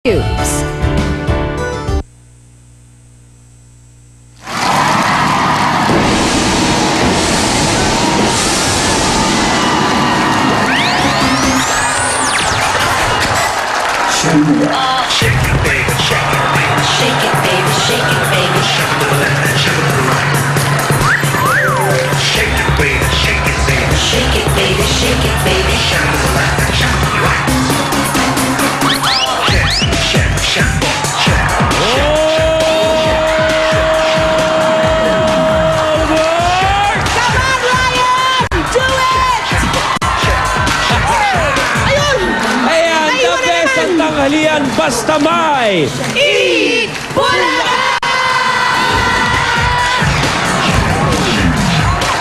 News. Shake it, baby, shake it, baby. Shake it, baby, shake it, baby. Shake it to the left and shake it to the right. Shake it, baby, shake it, baby. Shake it, baby, shake it, baby. Shake it to the left and shake it to the right. Shake, shake, shake, Come on, Ryan! Do it! Ayun! Ayan, the Naiwan na best naman. ang tanghalian basta may. Eat Bulaga!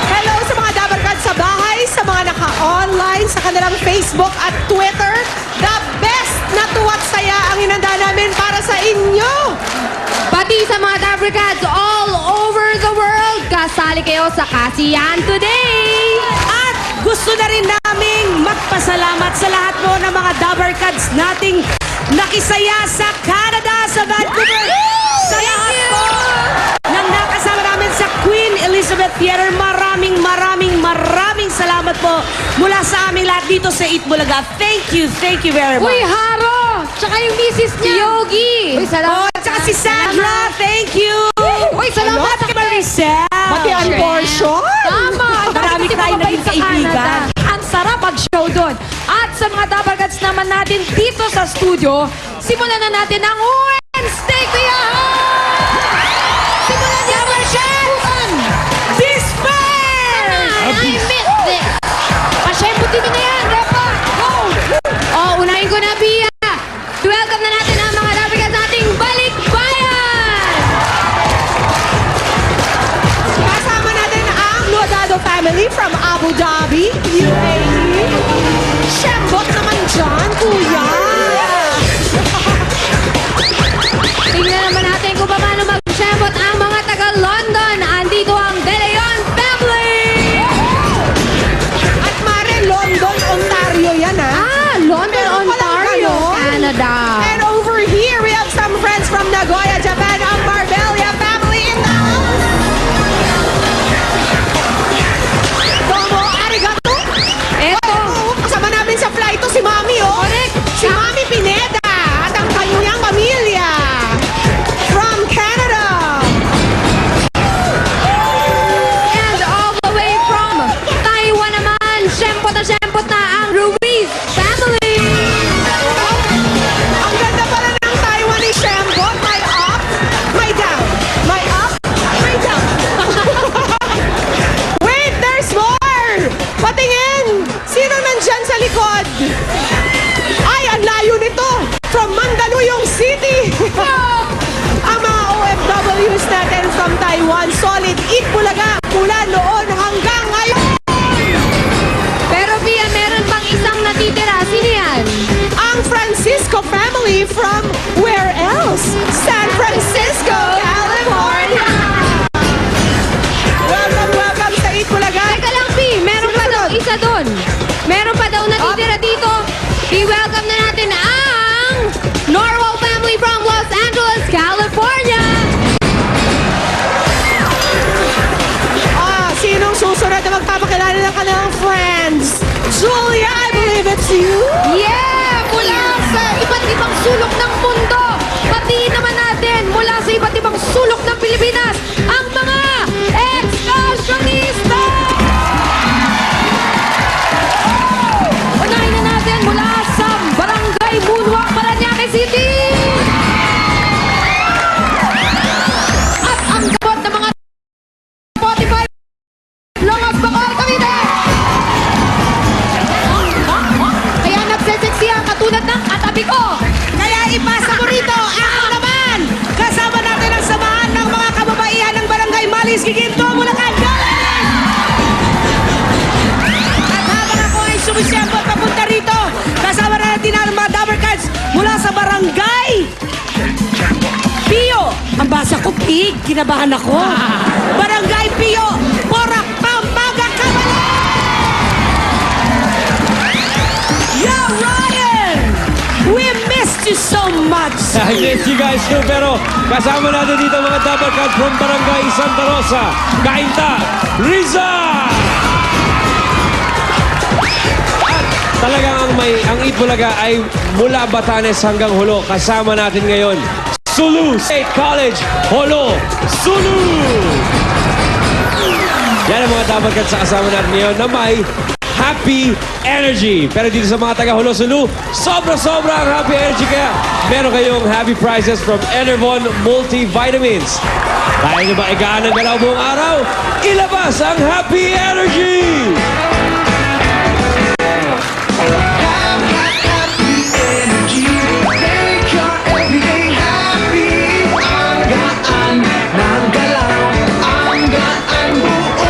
Hello sa mga dabarkad sa bahay, sa mga naka-online, sa kanilang Facebook at Twitter. The best na tuwat saya ang inanda namin para sa inyo. Pati sa mga Dabricats all over the world, kasali kayo sa Kasiyahan Today! At gusto na rin naming magpasalamat sa lahat po ng mga Dabarkads nating nakisaya sa Canada, sa Vancouver. Sa lahat po ng nakasama namin sa Queen Elizabeth Theater. Maraming salamat po mula sa aming lahat dito sa Eat Bulaga. Thank you very much. Uy, Haro! Tsaka yung misis niya. Yogi! Uy, Oh, at saka si Sandra, thank you. Uy, salamat Hello, sa Maricel. Pati ang portion. Tama! Ang Marami dami tayong naging kaibigan. Ang sarap mag-show doon. At sa mga Dabarkats naman natin dito sa studio, simulan na natin ang Wednesday Kuyahan! Simulan niya, Maricel! Despair! I missed it! Pasyemputin niyo na yan, Repa! Go! Oh, unahin ko na, Bia! Welcome na natin ang mga Dabarkats nating balikbayan! Kasama natin ang Luadado family from Abu Dhabi, UAE. Shembot naman dyan, kuya. Tingnan naman natin kung paano mag-shembot ang mga taga-London. Andito ang De Leon family! At Mare, London, Ontario yan, ha? London, Meron palang Ontario, ganon. Canada. And over here, we have some friends from Nagoya, Japan, ang Marbella family in the house. Domo arigato. Eto, Kasama namin sa flight to si Mami, oh. Correct. Si Mami Pineda at ang kanyang pamilya from Canada. and all the way from Taiwan naman, syempot na ang Ruiz family. Ang ganda pala ng Taiwan ni Shembot. My up, my down. My up, my down. Wait, there's more! Patingin! Sino nandyan sa likod? Ay, ang layo nito! From Mandaluyong City! Ang mga OFWs natin from Taiwan, solid Eat Bulaga mula noon hanggang ngayon! Pero Pia, meron pang isang natitira. Sino yan? Ang Francisco family from where else? San Francisco, California! Welcome sa Eat Bulaga! Teka lang, Pi. Meron pa daw isa doon. Meron pa daw natitira dito. I-welcome na natin ang Norwell family from Los Angeles, California. Sinong susunod na magpapakilala ng kanilang friends? Julia, I believe it's you! Yeah! Mula sa iba't ibang sulok ng mundo. Patiin naman natin mula sa iba't ibang sulok ng Pilipinas ang mga excursionista! Unahin na natin mula sa Barangay Moonwalk, Parañaque City! At ang gabot ng mga Spotify Longas Bacoor, Cavite! Kaya nagseseksi ang katulad ng katabi ko. Kaya ipasa mo rito, ako naman! Kasama natin ang samahan ng mga kababaihan ng Barangay Malis, Giginto, Bulacan, Galing! At habang ako ay sumisyembot papunta rito, kasama na natin ang mga Dabarkads mula sa Barangay Pio. Ang basa ko, Pig. Kinabahan ako. Barangay Pio, Porac, Pampanga, Cavite! Yo, Ryan! We missed you so Mads. I miss you guys too, pero kasama natin dito mga Double Cuts from Barangay Santa Rosa, Cainta, Rizal! At talagang ang Itbulaga ay mula Batanes hanggang Holo. Kasama natin ngayon, Sulu State College, Holo, Sulu! Yan ang mga Double Cuts sa kasama natin ngayon na may happy energy. Pero dito sa mga taga Holo Sulu, sobra-sobra ang happy energy kaya meron kayong happy prizes from Enervon Multivitamins. Kaya nyo ba igaan ang galaw buong araw? Ilabas ang happy energy!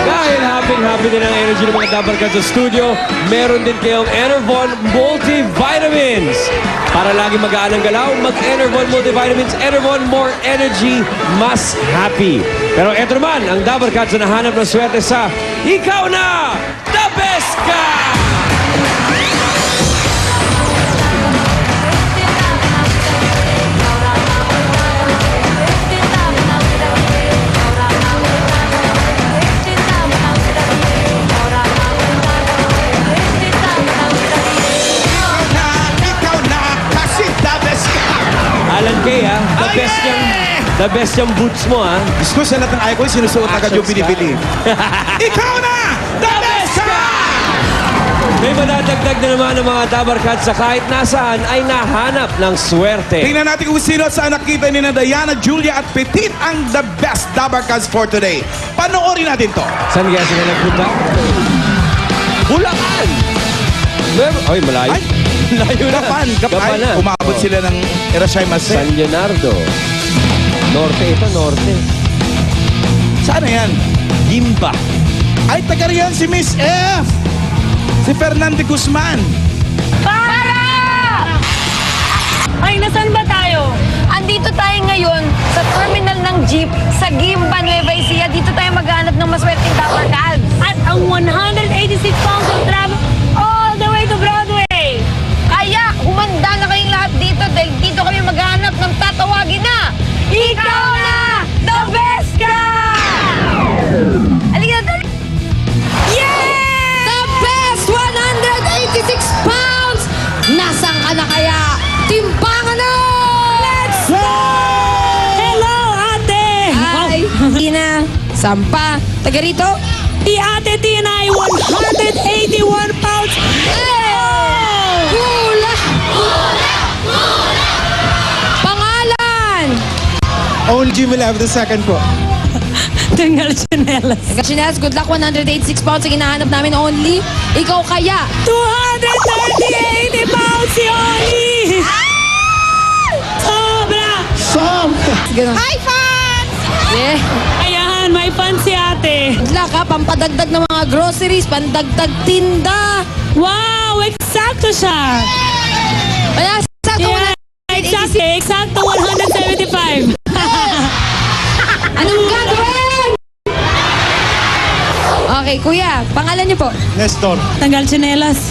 Dahil happy din ang energy ng mga Double Cuts sa studio, meron din kayong Enervon Multivitamins. Para lagi magaan ang galaw, mag-Enervon Multivitamins. Enervon, more energy, mas happy. Pero eto naman, ang Double Cuts na nahanap ng swerte sa Ikaw Na! The Best Ka! Alan Kay, ha? The best yung boots mo, ha? Diyos ko, sa lahat ng icon, sinusuot agad yung binibili. Ikaw na! The best ka! May madadagdag na naman ng mga Double Cuts sa kahit nasaan ay nahanap ng swerte. Tingnan natin kung sino sa nakita ni na Diana, Julia at Petit ang the best Double Cuts for today. Panoorin natin to. Saan kaya sila nagpunta? Bulacan! Ay, malayo. Ay! Layo na. Kapan. na. Umabot Oh. sila ng Erashay Mase. San Leonardo. Norte ito, norte. Saan na yan? Gimba. Ay, taga riyan si Miss F. Si Fernando Guzman. Para! Ay, nasaan ba tayo? Andito tayo ngayon sa terminal ng jeep sa Gimba, Nueva Ecija. Dito tayo maghanap ng maswerteng Double Cuts. At ang 186 pounds of travel all the way to Broadway. Kaya, humanda na kayong lahat dito dahil dito kami maghanap ng tatawagin na Ikaw Na! The Best Ka! Halika na, dali! The best 186 pounds! Nasaan ka na kaya? Timbangan na! Let's go! Hello, ate! Ay, Tina, Sampa, taga rito? Si ate Tina ay 181 pounds. Hula! Pangalan! Only Jimmy Love the second po. Tanggal chinelas. Chinelas, good luck. 186 pounds ang hinahanap namin only. Ikaw kaya? 280 pounds si Oli! Sobra! Ganun. Hi, fans! Yeah. Ayan, may fans si ate. Good luck ha, pampadagdag ng mga groceries, pandagdag tinda. Wow, eksakto siya. Wala, sakto Yeah, eksakto 175. Anong gagawin? Okay, kuya, pangalan niyo po? Nestor. Tanggal chinelas.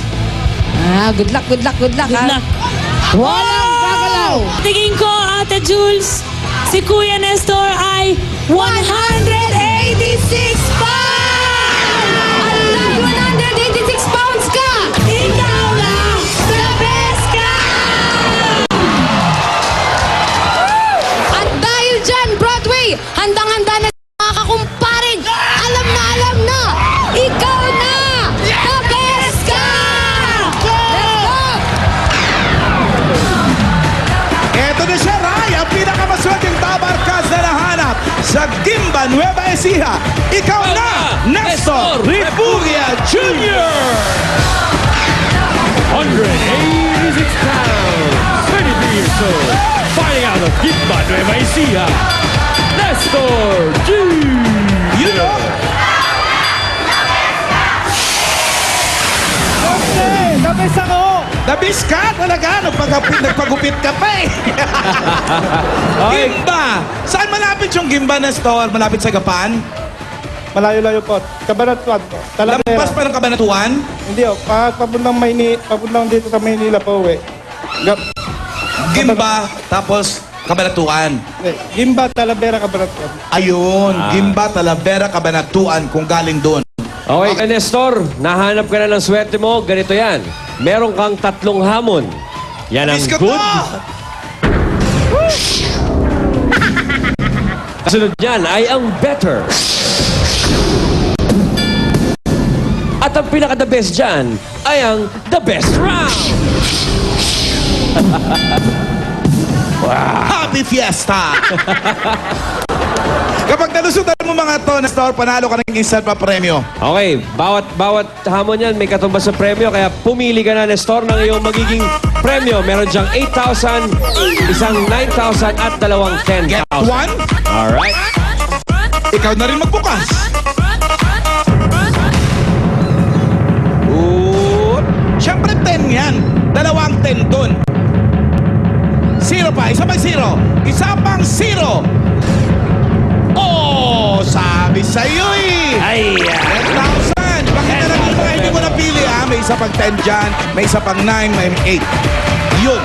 Good luck, good luck, good luck. Good luck. Walang gagalaw. Tingin ko, Ate Jules, si Kuya Nestor ay 186 pounds! Alay, 186 pounds ka! Ikaw na! The best ka! At dahil dyan, Broadway, handang-handa na sa mga kakumparing. Alam na, ikaw na! The best ka! Let's go! Eto na siya, Ray, ang pinakamaswerteng Double Cuts na nahanap sa Gimba, Nueva Ecija. Ikaw na, Nestor Ripugia Jr. 186 pounds, 23 years old, fighting out of Gimba, Nueva Ecija, Nestor G. You know? Okay, nabis ako. Nabis ka talaga. Nagpagupit ka pa eh. Okay. Gimba. Saan malapit yung Gimba, Nestor? Malapit sa Gapan? Malayo-layo po. Cabanatuan po. Talavera. Lampas pa ng Kabanatuan? Hindi po. Papuntang dito sa Maynila po uwi. Gimba, tapos Kabanatuan. Gimba, Talavera, Cabanatuan. Ayun, Gimba, Talavera, Kabanatuan, kung galing doon. Okay, Nestor, nahanap ka na ng swerte mo. Ganito yan. Meron kang 3 hamon. Yan ang Biskot good. mo! Kasunod niyan ay ang better. At ang pinaka-the best dyan ay ang the best round. Happy Fiesta! Kapag nalusutan mo mga to, Nestor, panalo ka ng instant pa premyo. Okay, bawat hamon yan may katumbas sa premyo. Kaya pumili ka na, Nestor, ng iyong magiging premyo. Meron diyang 8,000, isang 9,000 at dalawang 10,000. Get one, Alright. ikaw na rin magbukas. Siyempre 10 yan. Dalawang 10 dun. 0 pa, isa pang 0. Isa pang 0. Oh, sabi sa'yo eh. Ay, 10,000. Bakit na lang yung mga hindi mo napili ha? May isa pang 10 dyan, may isa pang 9, may 8. Yun.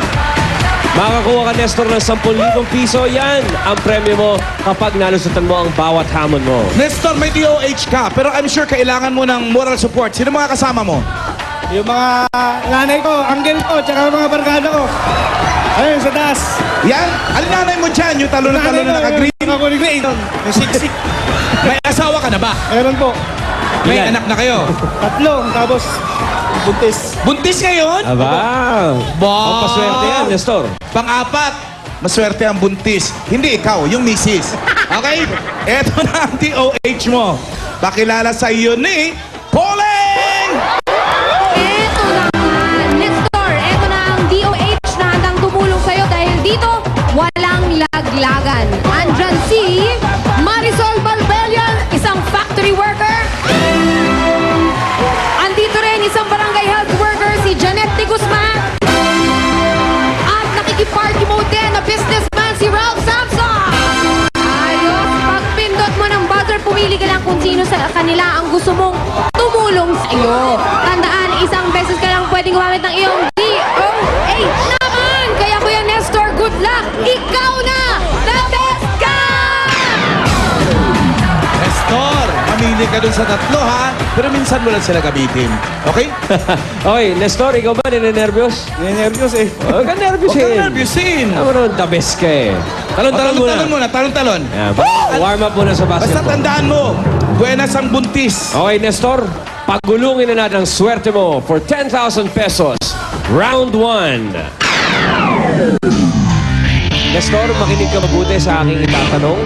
makakuha ka, Nestor, ng 10,000 piso. Yan ang premyo mo kapag nalusutan mo ang bawat hamon mo. Nestor, may DOH ka, pero I'm sure kailangan mo ng moral support. Sino mga kasama mo? Yung mga nanay ko, anggel ko, tsaka mga barkada ko. Ayun, sa taas. Yan. Alin nanay mo dyan? Yung talo na naka-green? Ako ni Green. Yung siksik. May asawa ka na ba? Meron po. May Ilan? anak na kayo? 3, tapos buntis. Buntis ngayon? Aba! Pampaswerte yan, Nestor. Pang-apat, maswerte ang buntis. Hindi ikaw, yung misis. Okay? Eto na ang DOH mo. Pakilala sa iyo ni Pauling! Eto na nga, Nestor. Eto na ang DOH na handang tumulong sa'yo dahil dito, walang laglagan. Andyan si Marisol Balbelian, isang factory worker. Andito rin isang barangay health worker, si Janet de Guzman. At nakikiparty mode din na businessman, si Ralph Samson. Ayos, pag pindot mo ng buzzer, pumili ka lang kung sino sa kanila ang gusto mong tumulong sa iyo. Tandaan, isang beses ka lang pwedeng gumamit ng iyong DOH naman. Kaya Kuya Nestor, good luck. Ikaw na! The best ka! Nestor, mamili ka dun sa 3 ha, pero minsan mo lang sila gamitin. Okay? Okay, Nestor, ikaw ba ninenervyos? Nervyos eh. Huwag ka nervyos Huwag kang nervyusin. Ano naman, the best ka eh. Talon-talon muna. Talon muna, talon-talon. Yan, warm up muna sa Basta basketball. tandaan mo, buenas ang buntis. Okay, Nestor, pagulungin na natin ang swerte mo for 10,000 pesos. Round 1. Nestor, makinig ka mabuti sa aking itatanong.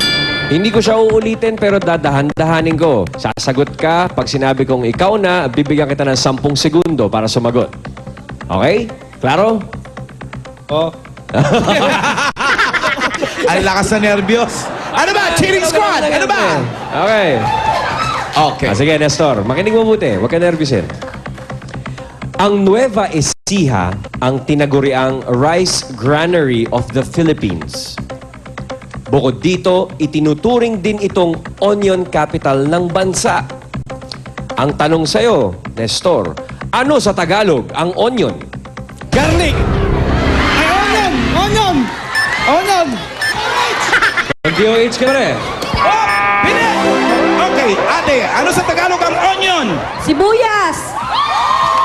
Hindi ko siya uulitin pero dadahan-dahanin ko. Sasagot ka pag sinabi kong ikaw na, bibigyan kita ng 10 segundo para sumagot. Okay? Klaro? Oh. Ay, lakas na nervyos. Ano ba? Cheering squad! Ano ba? Okay. Okay. Sige, Nestor, makinig mabuti. Huwag ka nervyusin. Ang Nueva Ecija ang tinaguriang Rice Granary of the Philippines. Bukod dito, itinuturing din itong onion capital ng bansa. Ang tanong sa'yo, Nestor, ano sa Tagalog ang onion? Garlic. Ay, onion! Onion! Onion! Mag-DOH ka na rin. Oh! Pili! Okay, ate, ano sa Tagalog ang onion? Sibuyas!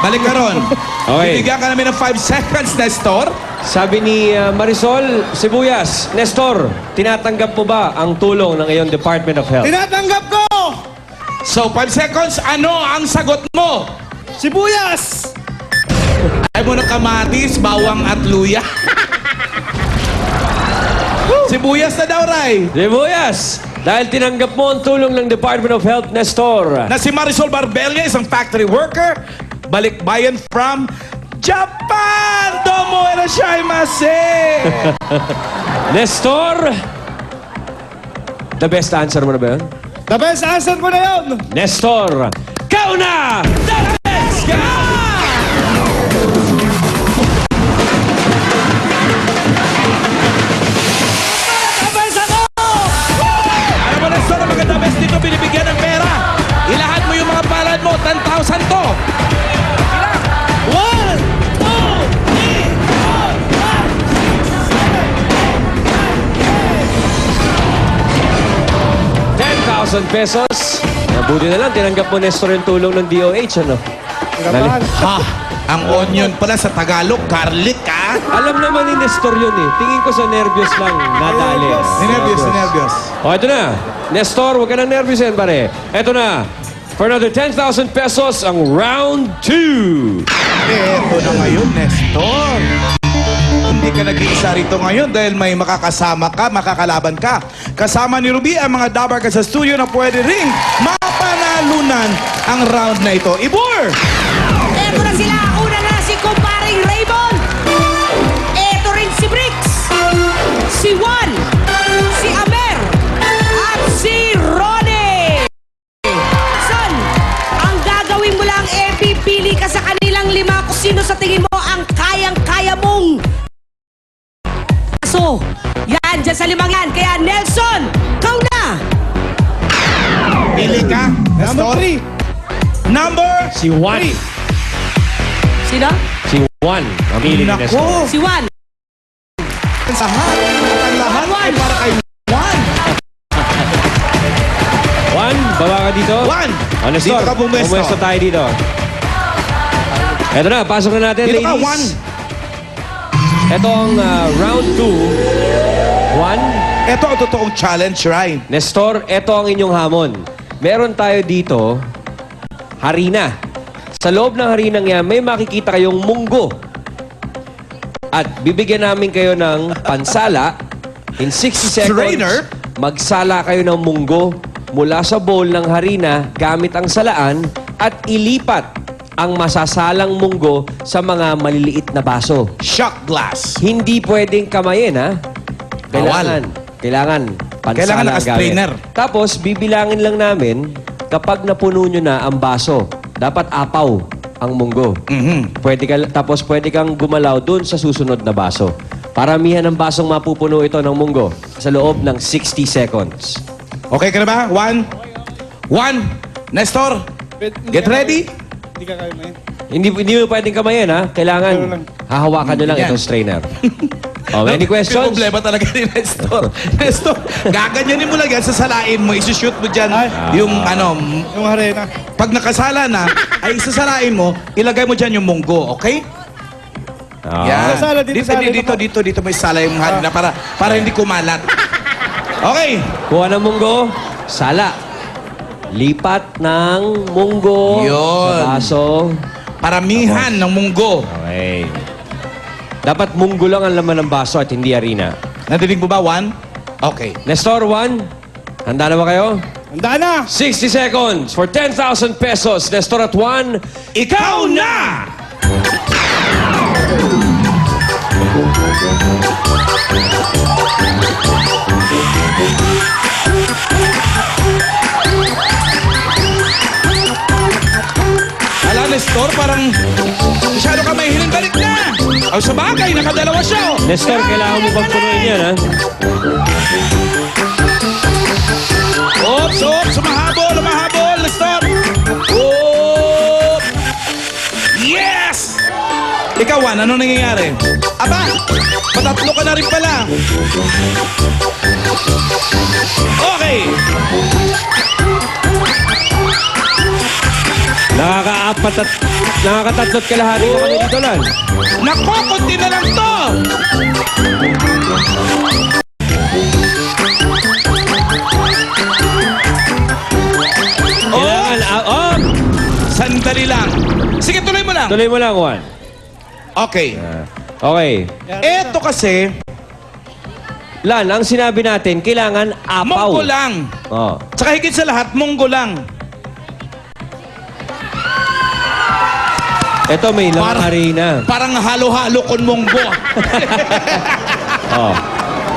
Balik ka ron. Okay. Bibigyan ka namin ng 5 seconds, Nestor. Sabi ni Marisol Sibuyas, Nestor, tinatanggap mo ba ang tulong ng iyong Department of Health? Tinatanggap ko! So, 5 seconds, ano ang sagot mo? Sibuyas! Ay mo ng kamatis, bawang at luya. Sibuyas na daw, Ray. Sibuyas! Dahil tinanggap mo ang tulong ng Department of Health, Nestor. Na si Marisol Barbelia, isang factory worker, balikbayan from Japan! Domo erashaimase! Nestor! The best answer mo na ba yun? The best answer ko na yun! Nestor, kau na! The best ka! Alam mo, Nestor, ang maganda best dito, binibigyan ng pera. Ilahat mo yung mga palad mo, 10,000 to. Ilan? 1, 2, 3, 4, 5, 6, 7, 8, 9, 10. 10,000 pesos. Mabuti na lang, tinanggap mo, Nestor, yung tulong ng DOH, ano? Kinabahan. Ha? Ang onion pala sa Tagalog, garlic, ha? Alam naman ni Nestor yun eh. Tingin ko sa nervyos lang nadali. Nervyos. O, ito na. Nestor, huwag ka nang nervous yan, pare. Ito na. For another 10,000 pesos, ang round 2. Eto na ngayon, Nestor. Hindi ka nag-iisa rito ngayon dahil may makakasama ka, makakalaban ka. Kasama ni Ruby ang mga dabar ka sa studio na pwede ring mapanalunan ang round na ito. Ibor! Eto na sila. Una na si kumparing Raymond. Eto rin si Bricks. Si Juan. Si Amer. At si Ronnie. Son, ang gagawin mo lang pipili ka sa kanilang 5 kung sino sa tingin mo ang kayang-kaya mong. So, yan, dyan sa 5 yan. Kaya Nelson, kau na. Pili ka, Number Nestor. 3. Number Si Juan. Sino? Si Juan. Ang pili ni Nestor. Nako, Si Juan. sa ang lahat ay para kay Juan. Juan, baba ka dito. Juan, O, Nestor, dito ka pumwesto. pumwesto tayo dito. Ito na, pasok na natin, Dito ka, ladies. Juan. Ito ang round 2. Juan, Ito ang totoong challenge, Ryan. Nestor, ito ang inyong hamon. Meron tayo dito, harina. Sa loob ng harinang yan, may makikita kayong munggo. At bibigyan namin kayo ng pansala. In 60 seconds, Strainer? magsala kayo ng munggo mula sa bowl ng harina gamit ang salaan at ilipat ang masasalang munggo sa mga maliliit na baso. Shot glass. Hindi pwedeng kamayin, ha? Kailangan pansala Kailangan ang naka-strainer. gamit. Tapos, bibilangin lang namin kapag napuno nyo na ang baso. Dapat apaw ang munggo. Tapos pwede kang gumalaw dun sa susunod na baso. Paramihan ng basong mapupuno ito ng munggo sa loob ng 60 seconds. Okay ka na ba? Juan, Nestor, get ready. Hindi ka kaya na yun. Hindi mo pwedeng kamayin, ha? Kailangan Pero lang. hahawakan nyo lang Yan. itong strainer. Any questions? Problema talaga ni Nestor. Nestor, gaganyanin mo lang yan, sasalain mo, isushoot mo dyan yung Yung harina. pag nakasala na, ay isasalain mo, ilagay mo dyan yung munggo, okay? Yan. Sasala dito, sa harina Dito may sala yung harina para hindi kumalat. Okay. Kuha ng munggo, sala. Lipat ng munggo Yun. sa baso. Paramihan ng munggo. Okay. Dapat munggo lang ang laman ng baso at hindi harina. Nadinig mo ba, Juan? Okay. Nestor, Juan, handa na ba kayo? Handa na! 60 seconds for 10,000 pesos. Nestor at Juan, Ikaw na! Ala, Nestor, parang masyado ka may hiling balik na. O sa bagay, nakadalawa siya. Oh. Nestor, kailangan mo bang punuin yan, ha? Oops, mahabol, Nestor. Oops. Yes! Ikaw, Juan, ano nangyayari? Aba, patatlo ka na rin pala. Okay. Nakakatatlot kalahati na kami dito lang. Nako, konti na lang to. Kailangan, Sandali lang. Sige, tuloy mo lang. Tuloy mo lang, Juan. Okay. Okay. Eto kasi, Lan, ang sinabi natin, kailangan apaw. munggo lang. Oh. Tsaka higit sa lahat, munggo lang. Ito may lamang harina. Parang halo-halo kon munggo. Oh.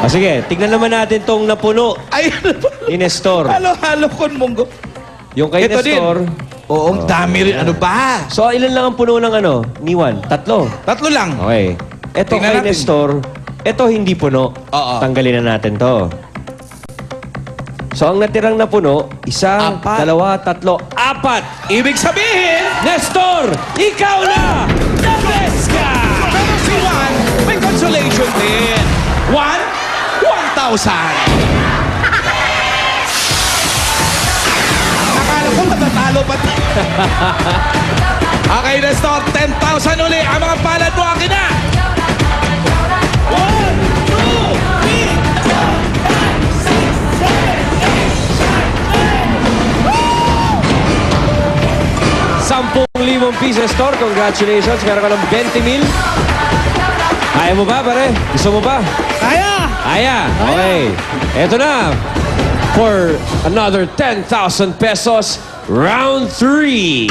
Sige, tignan naman natin tong napuno Ay, ni Nestor. halo-halo kon munggo. Yung kay Ito din. Nestor. Oo, ang dami rin. Ano ba? So, ilan lang ang puno ng ano? Ni Juan? 3. Tatlo lang. Okay. Ito Tingnan kay natin. Nestor, ito hindi puno. Oo. Tanggalin na natin to. So, ang natirang na puno, 1, 2, 3, 4. Ibig sabihin, Nestor, ikaw na! The best ka! pero si Juan, may consolation din. 1,000. pati. Okay, Nestor, 10,000 uli. Ang mga palad mo, akin na. 10,000 pieces, Tor. Congratulations. Meron ka ng 20,000. Kaya mo ba, pare? Gusto mo ba? Kaya! Kaya. Okay. Eto na. For another 10,000 pesos, round 3.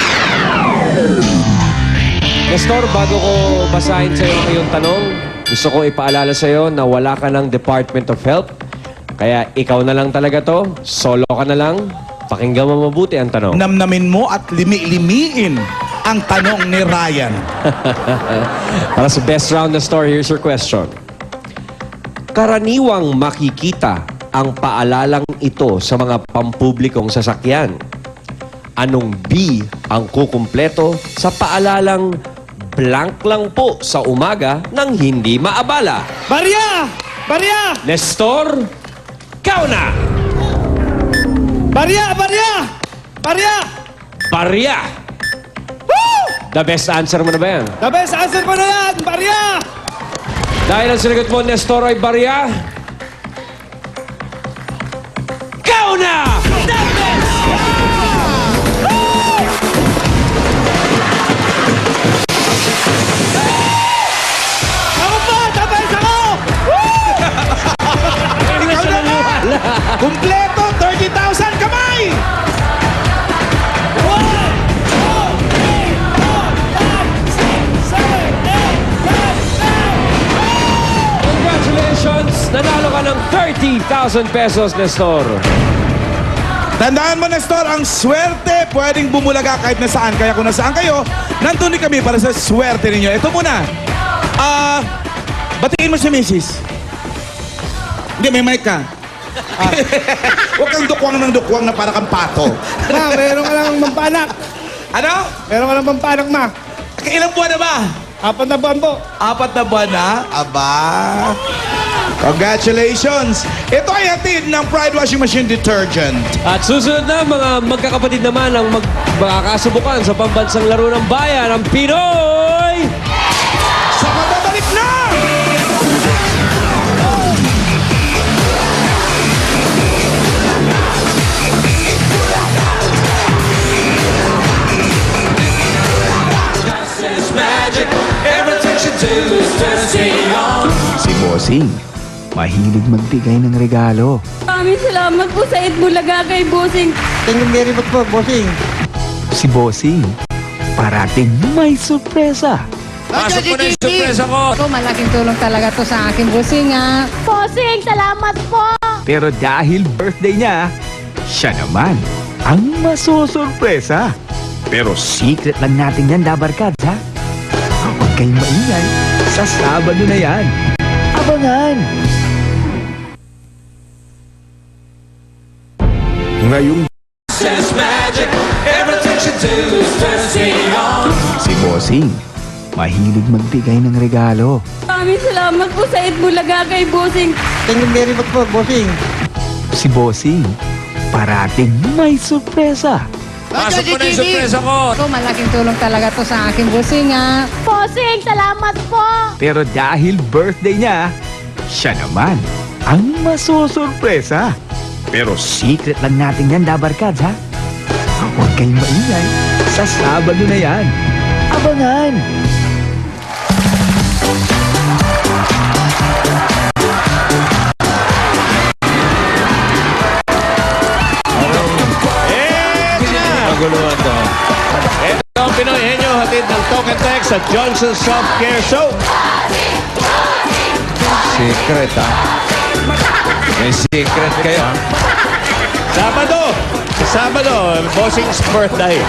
Nestor, bago ko basahin sa'yo ang iyong tanong, gusto kong ipaalala sa'yo na wala ka ng Department of Health. Kaya ikaw na lang talaga to. Solo ka na lang. Pakinggan mo mabuti ang tanong. Namnamin mo at limi-limiin ang tanong ni Ryan. Para sa best round na store, here's your question. Karaniwang makikita ang paalalang ito sa mga pampublikong sasakyan. Anong B ang kukumpleto sa paalalang blank lang po sa umaga nang hindi maabala? Barya! Barya! Nestor, ikaw na! Barya! Barya! Barya! Barya! The best answer mo na ba yan? The best answer ko na yan! Barya! Dahil ang sinagot mo, Nestor, ay barya. Ikaw na! The best! Ako po! The best ako! Ikaw na nga! Kumpleto, 30,000 kamay! Congratulations! Nanalo ka ng 30,000 pesos, Nestor. Tandaan mo, Nestor, ang swerte pwedeng bumulaga kahit nasaan. Kaya kung nasaan kayo, nandun din kami para sa swerte ninyo. Ito muna. Batiin mo si Mrs. Hindi, may mic ka. Huwag kang dukwang ng dukwang na para kang pato. Ma, meron ka lang mampanak. Ano? Meron ka lang mampanak, ma. Ilang buwan na ba? 4 na buwan po. 4 na buwan na? Aba. Congratulations! Ito ay hatid ng Pride Washing Machine Detergent. At susunod na, mga magkakapatid naman ang makakasubukan sa pambansang laro ng bayan, ang Pinoy! Sa magbabalik na! Si Bossing, mahilig magbigay ng regalo. Maraming salamat po sa Itbulaga kay Bossing. Thank you very much po, bossing. Si Bossing, parating may sorpresa. Pasok mo na yung surpresa ko! Ako, malaking tulong talaga to sa akin, Bossing, ha? Bossing, salamat po! Pero dahil birthday niya, siya naman ang masusurpresa. Pero secret lang natin yan, Dabarkads, ha? Huwag kayong maingay. Sa Sabado na yan. Abangan! Ngayong si Bossing, mahilig magbigay ng regalo. Maraming salamat po sa Itbulaga kay Bossing. Thank you very much po, bossing. Si Bossing, parating may sorpresa. Pasok mo na yung surpresa ko! Ako, malaking tulong talaga to sa akin, Bossing, ha? Bossing, salamat po! Pero dahil birthday niya, siya naman ang masusurpresa. Pero secret lang natin yan, Dabarkads, ha? Huwag kayong maingay. Sa Sabado na yan. Abangan! Maguluhan to. Ito ang Pinoy Henyo, hatid ng Token Text sa Johnson Soft Care Soap. Secret, ha? May secret kayo. Sabado! Sa Sabado, bossing's birthday.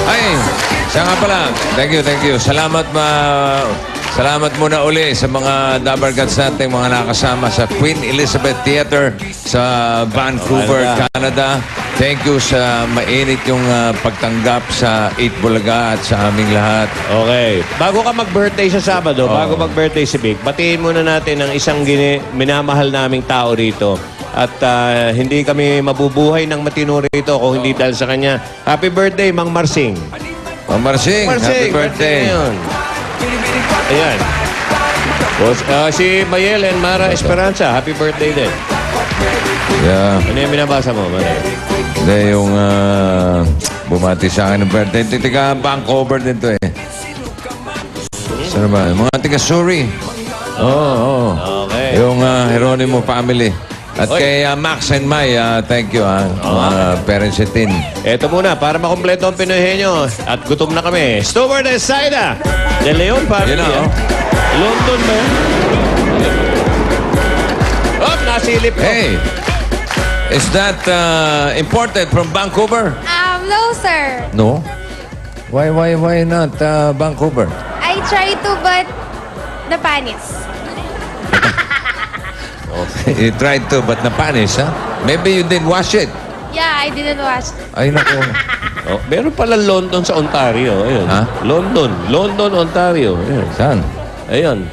Ay, siya nga pala. Thank you. Salamat muna uli sa mga Dabarkads natin, mga nakasama sa Queen Elizabeth Theatre sa Vancouver, Canada. Thank you sa mainit yung pagtanggap sa 8 Bulaga at sa aming lahat. Okay. Bago ka mag-birthday sa Sabado, bago mag-birthday si Vic, batiin muna natin ang isang minamahal naming tao rito At hindi kami mabubuhay ng matino rito kung hindi dahil sa kanya. Happy birthday, Mang Marsing. Mang Marsing, happy birthday. Yun. Ayan. Si Mayel and Mara Esperanza, happy birthday din. Yeah. Ano yung binabasa mo, Mara? Hindi, yung bumati sa akin ng birthday. Tiga Vancouver din to eh. Saan ba? Yung mga tiga Surrey. Oo. Okay. Yung Geronimo family. At kay Max and Mai, thank you mga parents at tin. Eto muna, para makompleto ang Pinoyhenyo. At gutom na kami. Stuart and Saida. De Leon family. Yun na, London ba yan? Oh, nasilip ko. Hey, is that imported from Vancouver? No, sir. No. Why not Vancouver? I try to, but the panis. You tried to, but napanis, ha? Maybe you didn't wash it. Yeah, I didn't watch. Ay, naku. Oh, meron pala London sa Ontario. Ayun. Ha? London, Ontario. Ayun. Saan? Ayun.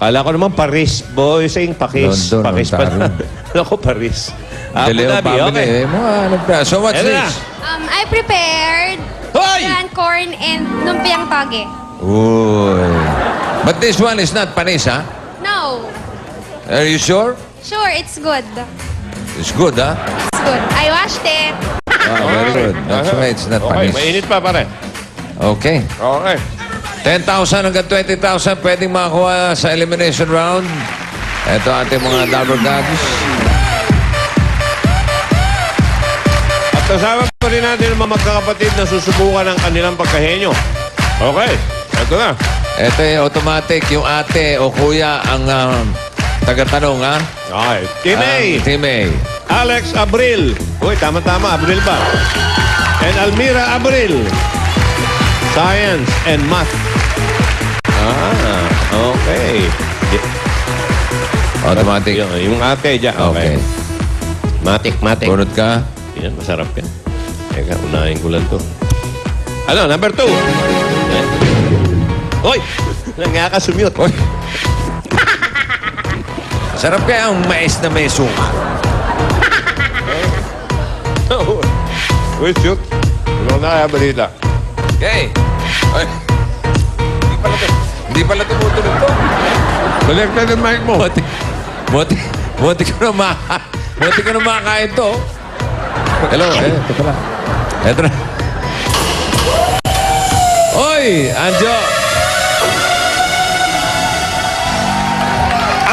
Kala ko naman Paris. Boy, saying Pakis. London, Pakis pa na. Ontario. Ako, Paris. De Abu Leon Dhabi, family. okay. So what's Eto na. this? I prepared Hoy! corn and lumpiang toge. Uy. But this one is not panis, ha? No. Are you sure? Sure, it's good. It's good, ha? It's good. I washed it. Very good. That's why it's not Okay, panis. mainit pa pare. Okay. Okay. 10,000 hanggang 20,000 pwedeng makakuha sa elimination round. Ito ating mga Dabber Gods. At kasama pa rin natin ang mga magkakapatid na susubukan ng kanilang pagkahenyo. Okay. Ito na. Ito yung automatic. Yung ate o kuya ang taga-tanong, ha? Okay. Team A. Team A. Alex Abril. Uy, tama-tama. Abril ba? And Almira Abril. Science and Math. Okay. Automatic. Yung ate dyan. Okay. Matik. Bunod ka. Yan, masarap yan. Teka, unahin ko lang to. Ano, number 2. Uy! Nangakasumute. Uy. Sarap kaya ang mais na may suka. Uy, shoot. Ano na kaya balita? Okay. Ay. Hindi pala tumutunog to. Balik na ng mic mo. Buti ko na makakain to. Hello. Ito pala. Ito na. Oy!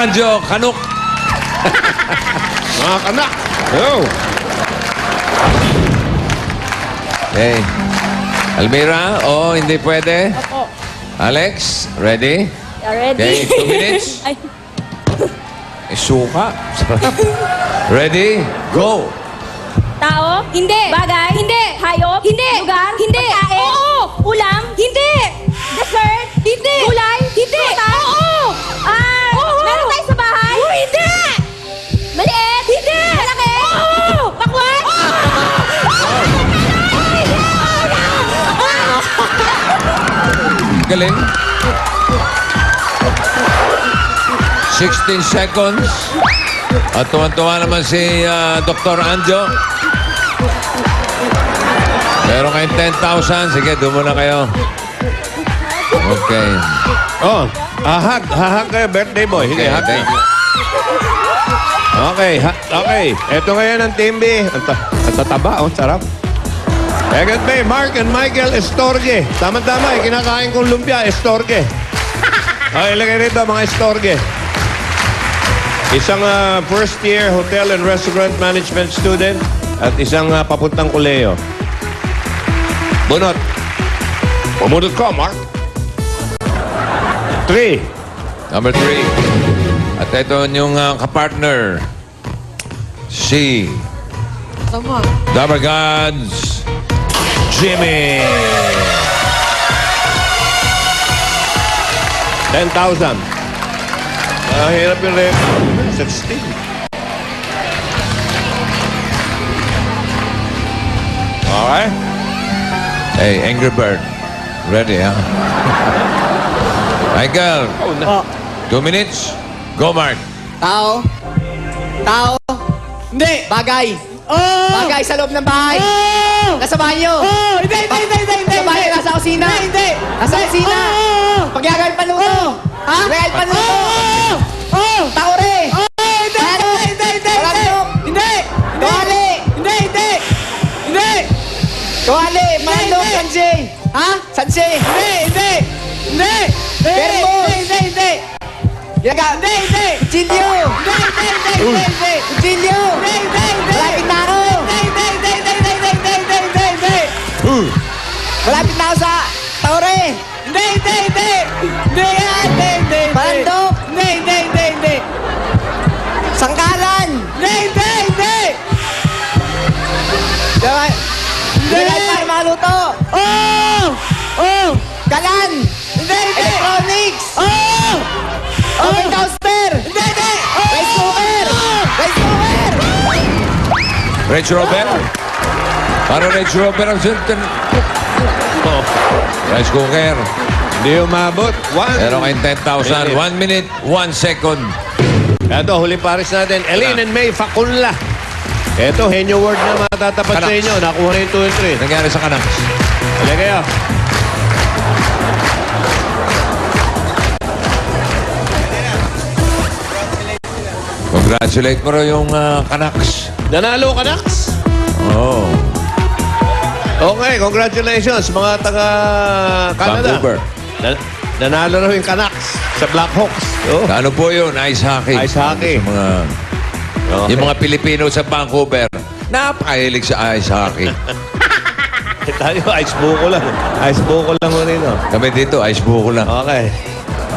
Anjo, kanok. Mga kanak. Hello. Okay. Almira, hindi pwede. Opo. Alex, ready? Ready? Okay, 2 minutes. Ay. Suka. Ready? Go! Tao? Hindi. Bagay? Hindi. Hayop? Hindi. Lugar? Hindi. Pagkain? Oo. Ulam? Hindi. Dessert? Hindi. Gulay? Hindi. Oo. Meron tayo sa bahay? Oo, hindi. Maliit? Hindi. Malaki? Oo. Pakwan? Galing. 16 seconds. At tuwan-tuwa naman si Dr. Anjo. Meron kayong 10,000. Sige, doon muna kayo. Okay. Oh, hahag kayo, birthday boy. Sige, hag. thank you. Okay. Ito ngayon ang Team B. Ang tataba, sarap. Second Bay, Mark and Michael Estorge. Tama-tama, kinakain kong lumpia, Estorge. Okay, ilagay rito mga Estorge. Isang first year hotel and restaurant management student at isang papuntang kuleyo. Bunot. Pumunot ko, Mark. 3. Number 3. At ito yung kapartner. Si Dabber Gods, Jimmy. 10,000. Hirap yung record. 16. Okay. Hey, Angry Bird. Ready, ha? Michael. 2 minutes. Go, Mark. Tao. Hindi. Bagay. Oo. Bagay sa loob ng bahay. Oo. Nasa banyo. Oo. Hindi, hindi, hindi, hindi, hindi. Sa banyo, nasa kusina. Hindi, hindi. Nasa kusina. Oo. Pagyagawin paluto. Ha? Pagyagawin paluto. Oo. Oo. Taore. Oo. Hindi, Ano? hindi, hindi, hindi. Malandok. Hindi. Kawali. Hindi, hindi. Hindi. Kawali. Malandok. Hindi. Sanse. Ha? Sanse. Hindi, hindi. Hindi. Vermos. Hindi, hindi. Yaga. Hindi, hindi. Chilyo. Hindi, hindi, hindi, hindi, hindi. Chilyo. Hindi, hindi, hindi. Malapit na ako. Hindi, hindi, hindi, hindi, hindi, hindi, hindi, hindi, hindi. Malapit na ako sa Taore. Hindi, hindi, hindi. Hindi, hindi, hindi. Malandok. Hindi, hindi, hindi, hindi. Sangkalan. Hindi, hindi, hindi. Diba? Hindi. Para maluto. Oh! Oh! Kalan. Hindi, hindi. Electronics. Oh! Oven toaster. Hindi, hindi. Rice cooker. Rice cooker. Range Rover? Para Range Rover ang suntan. Oh. Rice cooker. Hindi umabot. Meron kayong 10,000. 1 minute, 1 second. Ito, huli pares natin. Eileen and May Fakunla. Ito, henyo word na matatapat sa Canucks. inyo. Nakuha na yung 2 and 3. Nangyari sa Canucks. Halika kayo. Congratulate mo rin yung Canucks. Nanalo ka, Nax? Oh. Okay, congratulations mga taga-Canada. Vancouver. Nanalo na yung Canucks sa Blackhawks. Oh. Ano po yun? Ice hockey. Ice hockey. Sa mga, Okay. Yung mga Pilipino sa Vancouver, napakahilig sa ice hockey. Tayo, ice buko lang. Ice buko lang mo rin, oh. Kami dito, ice buko lang. Okay.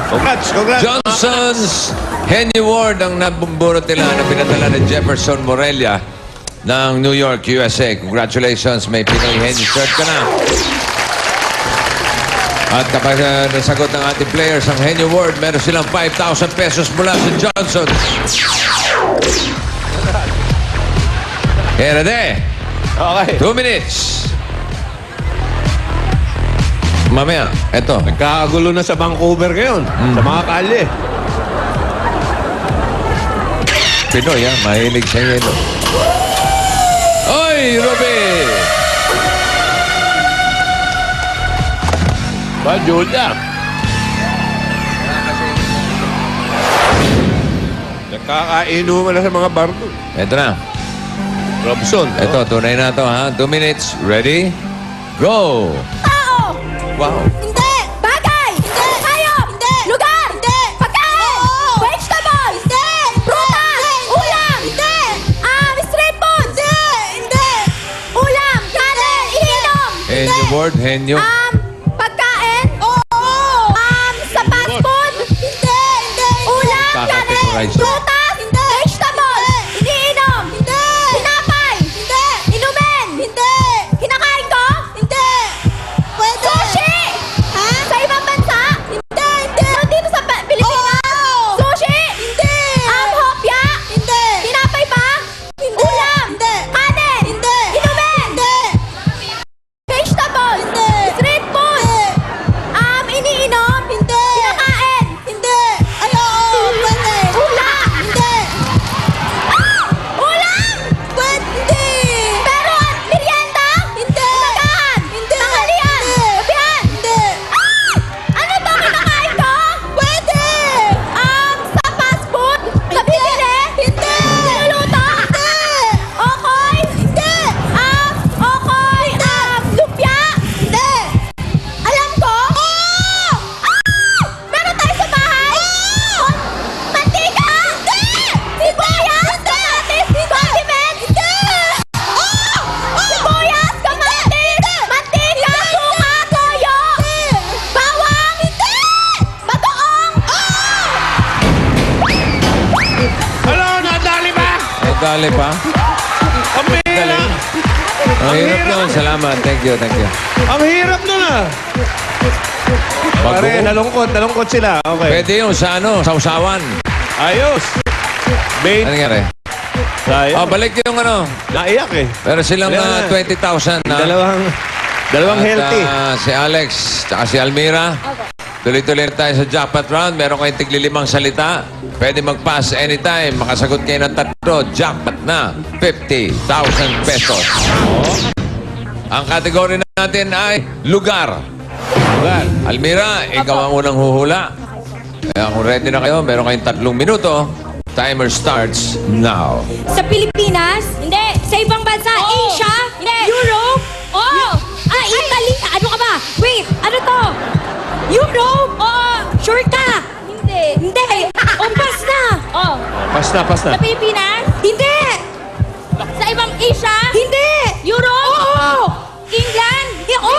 Congrats. Johnson's Henry Ward ang nabumburot nila na pinadala ni Jefferson Morelia ng New York, USA. Congratulations, may Pinoy Henry shirt ka na. At kapag nasagot ng ating players ang Henry Ward, meron silang 5,000 pesos mula sa Johnson. Here de. Okay. 2 minutes. Mamaya, eto. Nagkakagulo na sa Vancouver ngayon. Sa mga kalye. Pinoy, ha? Mahilig sa yelo. Oy, Ruby! Ba, Julia? Nakakainuman na sa mga bardo. Eto na. Robson. Eto, tunay na to, ha? 2 minutes. Ready? Go! Tao! Wow. Hindi! Bagay! Hindi! Hayop! Hindi! Lugar! Hindi! Pagkain! Vegetable! Hindi! Prutas! Ulam! Hindi! Street food! Hindi! Ulam! Kanin! Ininom! Henyo word, henyo. Pagkain? Oo! Sa fast food? Hindi! Ulam! Kanin! Kakategorize. Prutas! Hindi! Vegetable! Iniinom! Hindi! Tinapay! Hindi! Inumin! Hindi! Kinakain ko? Hindi! Pwede! Sushi! Ha? Sa ibang bansa? Hindi! Hindi! Dito sa Pilipinas? Sushi? Hindi! Hopya? Hindi! Tinapay ba? Hindi! Ulam? Hindi! Kanin? Hindi! Inumin? Hindi! Vegetable? Hindi! Street food? Iniinom? Hindi! Kinakain? Hindi! Ay, oo! Pwede! Ulam? Hindi! Ulam? Pwede! Pero merienda? Hindi! Umagahan? Hindi! Tanghalian? Gabihan? Hindi! Ano to kinakain ko? Pwede! Sa fast food? Sa bibili? Hindi! Niluluto? Hindi! Okoy? Hindi! Okoy? Lumpia? Hindi! Alam ko? Oo! Meron tayo sa bahay? Oo! Mantika? Hindi! Sibuyas? Kamatis? Condiments? Hindi! Oo! Sibuyas? Kamatis? Mantika? Suka? Toyo? Bawang? Hindi! Bagoong? Hello, nadali ba? Ay, dali pa. Ang hirap. Ang hirap nun. Salamat. Thank you, thank you. Ang hirap nun, ah. Pare, nalungkot sila. Okay. Pwede yung sa ano, sausawan. Ayos. Bait. Ano nangyari? Sayang. Balik yung ano. Naiyak eh. Pero silang Wala na. 20,000 na. Dalawang At, healthy. si Alex, tsaka si Almira. Tuloy-tuloy tayo sa jackpot round. Meron kayong tigli-5 salita. Pwede mag-pass anytime. Makasagot kayo ng 3. Jackpot na. 50,000 pesos. Ang kategory natin ay lugar. Lugar. Almira, ikaw ang unang huhula. Kaya kung ready na kayo, meron kayong 3 minuto. Timer starts now. Sa Pilipinas? Hindi. Sa ibang bansa? Asia? Hindi. Europe? Oo. Italy? Ano ka ba? Wait, ano to? Europe? Oo. Sure ka? Hindi. Hindi. Pass na. Oh. Pas na. Sa Pilipinas? Hindi. Sa ibang Asia? Hindi. Europe? Oo. England? Oo.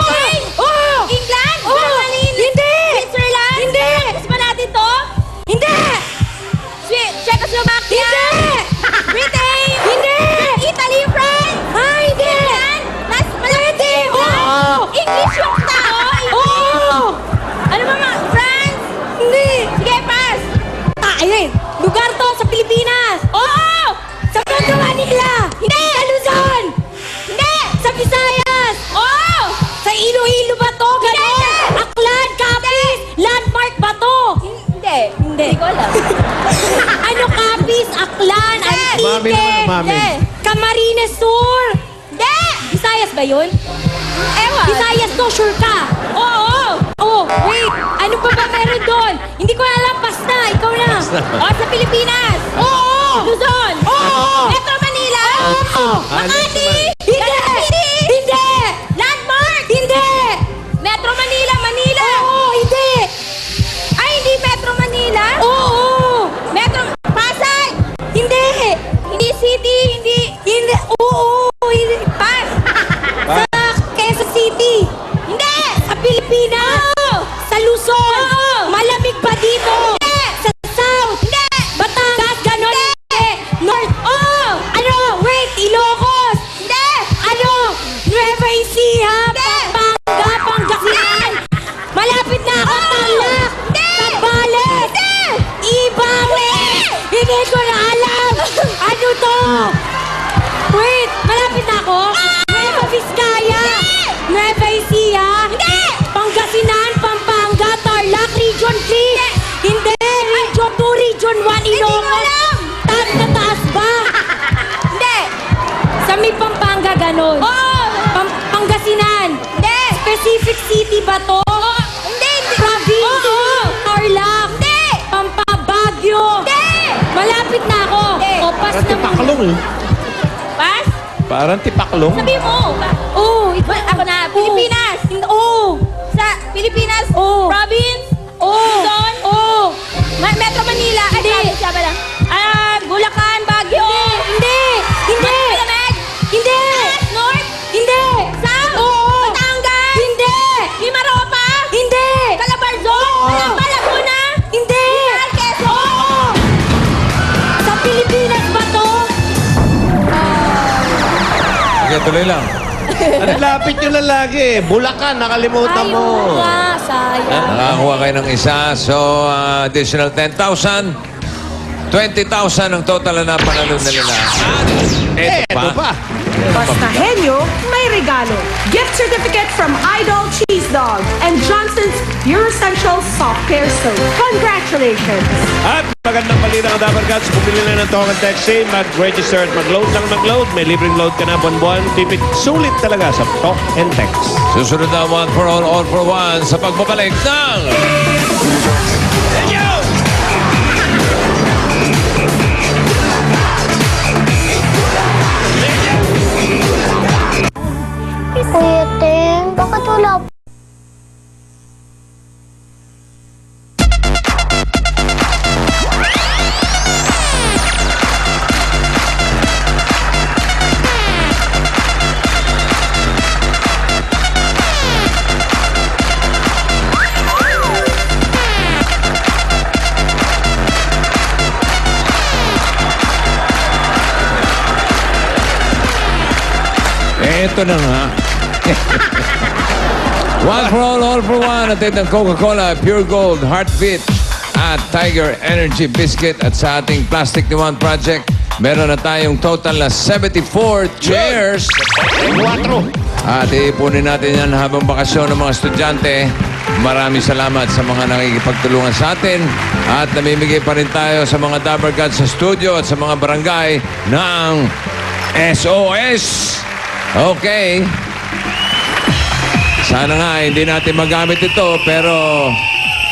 Oo. England? Oo. Germany? Hindi. Switzerland? Hindi. Gusto ba natin to? Hindi. Czechoslovakia? Hindi. Britain? Hindi. Italy? France? Hindi. England? Pwede. Oo. English yung tao? Oo. Ano ba mga? France? Hindi. Sige, pass. Ayun. Lugar to sa Pilipinas. Oo! Sa Tondo, Manila. Hindi! Sa Luzon. Hindi! Sa Visayas. Oo! Sa Iloilo ba to? Ganon. Hindi. Aklan, Capiz. Landmark ba to? Hindi. Hindi ko alam. Ano Capiz? Aklan, Antique. Mami naman, mami. Hindi. Camarines Sur. Hindi! Visayas ba yun? Ewan. Visayas to, sure ka? Oo! Oh, wait. Ano pa ba meron doon? Hindi ko alam. Pass na. Ikaw na. O, sa Pilipinas? Oo. Luzon? Oo. Metro Manila? Oo. Makati? Hindi. Quezon City? Hindi. Landmark? Hindi. Metro Manila? Manila? Oo, hindi. Ay, hindi Metro Manila? Oo. Metro... Pasay? Hindi. Hindi City? Hindi... Hindi. Oo. Hindi. Pass? Sa Quezon City. Hindi! Sa Pilipinas. Oo. Sa Luzon. Oo. Malamig ba dito? Hindi. Sa South. Hindi! Batangas. Ganon. Hindi. North. Oo! Ano? Wait. Ilocos. Hindi! Ano? Nueva Ecija. Hindi. Pampanga. Pangasinan. Malapit na ako. Tarlac. Hindi. Sambales. Hindi. Ibawe. Hindi ko na alam. Ano to? Wait. Malapit na ako. Nueva Vizcaya. Nueva Ecija. Hindi. Pangasinan. Pampanga. Tarlac. Region 3. Hindi. Region 2. Region 1. Ilocos. alam. Taas na taas ba? Hindi! Sa may Pampanga ganon. Oo! Pangasinan. Hindi! Specific city ba to? Oo! Hindi! Hindi! Province. Oo! Tarlac. Hindi! Baguio. Hindi! Malapit na ako. Hindi. O, pass na muna. Pass? Parang tipaklong. Sabi mo! Oo. Ako na! Pilipinas! Oo. Sa Pilipinas? Oo. Province? Oo. Luzon? Oo. Metro Manila? Ay, Hindi. province siya pala. Bulacan, Baguio? Hindi. Hindi. Malamig? Hindi. North? Hindi. South? Oo. Batangas? Hindi. Mimaropa? Hindi. Calabarzon? Oo. Laguna? Hindi. Quezon? Oo. Sa Pilipinas ba to? Sige, tuloy lang. Ang lapit nyo na lagi. Bulacan, nakalimutan Ay, mo. oo nga. Sayang. Nakakuha kayo ng isa. So, additional 10,000. 20,000 ang total na napanalo nila. At Eto pa. Basta Henyo, may regalo. Gift certificate from Idol Cheese Dog and Johnson's Pure Essential Soft Care Soap. Congratulations! At magandang balita ka Dabber Cats. Bumili na ng Talk and Texting. Mag-register at mag-load lang mag-load. May libreng load ka na buwan-buwan. Tipid sulit talaga sa Talk and Text. Susunod na one for all for one sa pagbabalik ng... Kuya Ting, bakit wala Ito na nga. One for all for one. Atid ng Coca-Cola, Pure Gold, Heartbeat, at Tiger Energy Biscuit. At sa ating Plastic ni One Project, meron na tayong total na 74 chairs. 4. At ipunin natin yan habang bakasyon ng mga estudyante. Maraming salamat sa mga nakikipagtulungan sa atin at namimigay pa rin tayo sa mga Dabber Cats sa studio at sa mga barangay ng SOS. Okay. Sana nga hindi natin magamit ito pero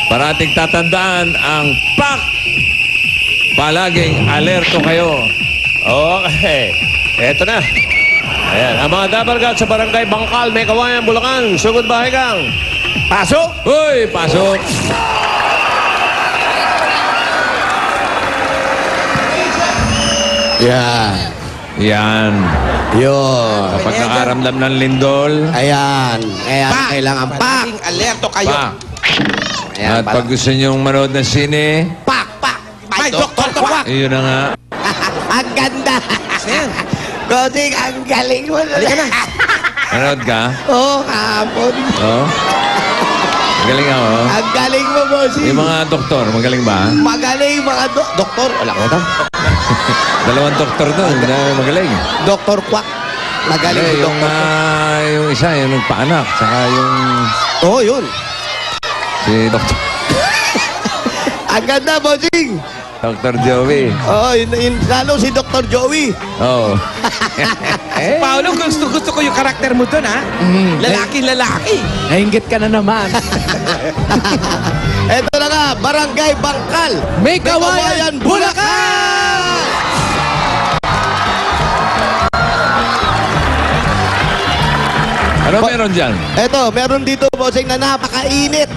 parating tatandaan ang PAK. Palaging alerto kayo. Okay. Eto na. Ayan, ang mga Dabber Cats sa Barangay Bangkal, May Kawayan, Bulacan. Sugod bahay kang. Pasok! Uy, pasok! Yan. Yan. Yun. Kapag nakaramdam ng lindol, Ayan. Ayan, kailangan pak. Alerto kayo. pa. Ayan, At pag gusto nyong manood ng sine, pak, pak. May doktor kwak. yun na nga. Ang ganda. Bossing, ang galing mo. Halika na. Manood ka? Oo, kahapon. Oo. Magaling ako. Ang galing mo, bossing. Yung mga doktor, magaling ba? Magaling mga doktor. Wala ko ito. Dalawang doktor doon, na magaling. Doktor kwak. Magaling Eh, si yung, doktor. yung isa, yung nagpaanak, saka yung Oo, yun. si Dr. Ang ganda, bossing. Dr. Joey. Oo, yun, lalo si Dr. Joey. Oo. Paolo, gusto ko yung karakter mo doon, ha? Lalaki. Nainggit ka na naman. Eto na nga, Barangay Bangkal. May Kawayan, Bulacan! Ano meron dyan? Eto, meron dito, bossing, na napakainit.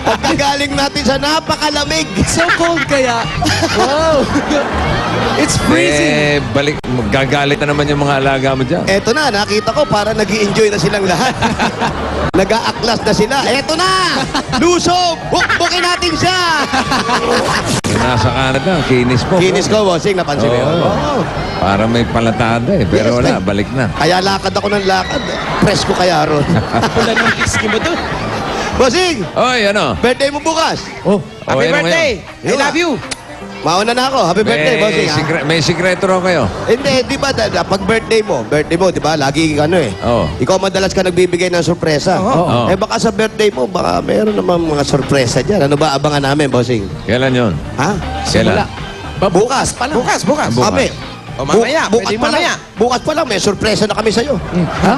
Pagkagaling natin sa napakalamig. So cold kaya. Wow. It's Eh, balik, gagalit na naman yung mga alaga mo dyan. Eto na, nakita ko, para nag enjoy na silang lahat. Nag-aaklas na sila. Eto na! Lusob! Bukbukin natin siya! Yung nasa Canada, kinis mo. Kinis ko, bossing, napansin mo yun. Oo. Oo. Para may palatada eh. Pero Yes, wala, eh. balik na. Kaya lakad ako ng lakad. Press ko kaya ron. Wala ng whisky mo doon. Bossing! Oy, ano? Birthday mo bukas! Oh, Happy ano birthday. I love you. Mauna na ako. Happy birthday, bossing. ha? May sikreto raw kayo. Hindi, di ba, pag birthday mo, di ba, lagi ano eh. Oo. Ikaw madalas ka nagbibigay ng sorpresa. Oo. Eh baka sa birthday mo, baka meron naman mga sorpresa dyan. Ano ba abangan namin, bossing? Kailan yun? Ha? Kailan? Bukas pa lang. Bukas. Bukas. Sabi. O mamaya, bukas pwede pa lang. mamaya. Bukas pa lang, may sorpresa na kami sa'yo. Ha?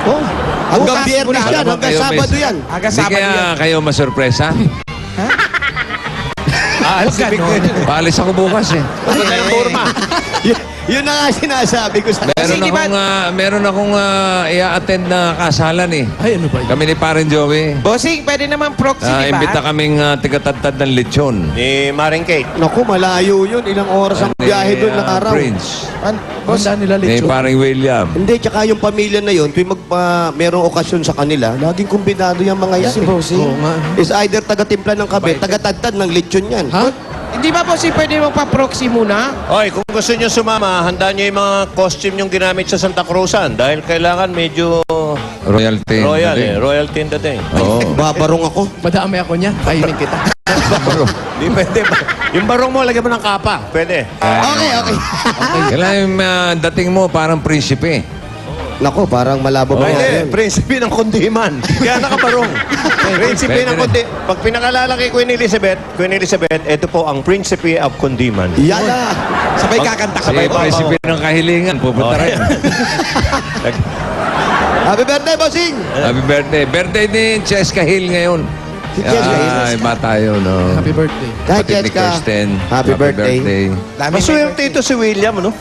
Oh. Hanggang Bukas, biyernes bukas. yan, Alam mo, hanggang kayo may- Sabado yan. Aga Hindi Sabado kaya yan. kayo masurpresa? Paalis ako bukas eh. Yun na nga sinasabi ko sa... Meron akong i-attend na kasalan eh. Ay, ano ba yun? Kami ni Parin Joey. Bossing, pwede naman proxy, di ba? Imbita kaming tigatadtad ng lechon. Ni Maring Kate. Naku, malayo yun. Ilang oras ang biyahe doon ng araw. Prince. Boss, nila Ni Paring William. Hindi, tsaka yung pamilya na yun, tuwing merong okasyon sa kanila, laging kumbinado yung mga yan. Si Bossing. Oo nga. Is either taga-timpla ng kape, taga-tagtad ng lechon yan. Ha? Hindi ba, Bossing, pwede mo pa-proxy muna? Oy, kung gusto nyo sumama, handa nyo yung mga costume yung ginamit sa Santa Cruzan dahil kailangan medyo Royalty. royal eh. Royalty in the day. Oo. Babarong ako. Madami ako niya. Kainin kita. Di pwede ba? Yung barong mo, lagyan mo ng kapa. Pwede. Okay. Kailangan yung dating mo parang prinsipe. Naku, parang malabo ba Pwede. yun? Prinsipe ng kundiman. Kaya nakabarong. Prinsipe ng Pwede kundi. Pag pinakalala kay Queen Elizabeth, ito po ang Prinsipe of Kundiman. Yan na. Sabay kakanta Si prinsipe ng kahilingan, pupunta rin. Happy birthday, bossing! Happy birthday. Birthday ni Cheska Hill ngayon. Si Cheska Hill. Ay, bata yun, no? Happy birthday. Hi, Pati ni Cheska. Kirsten. Happy birthday. Maswerte ito si William, ano?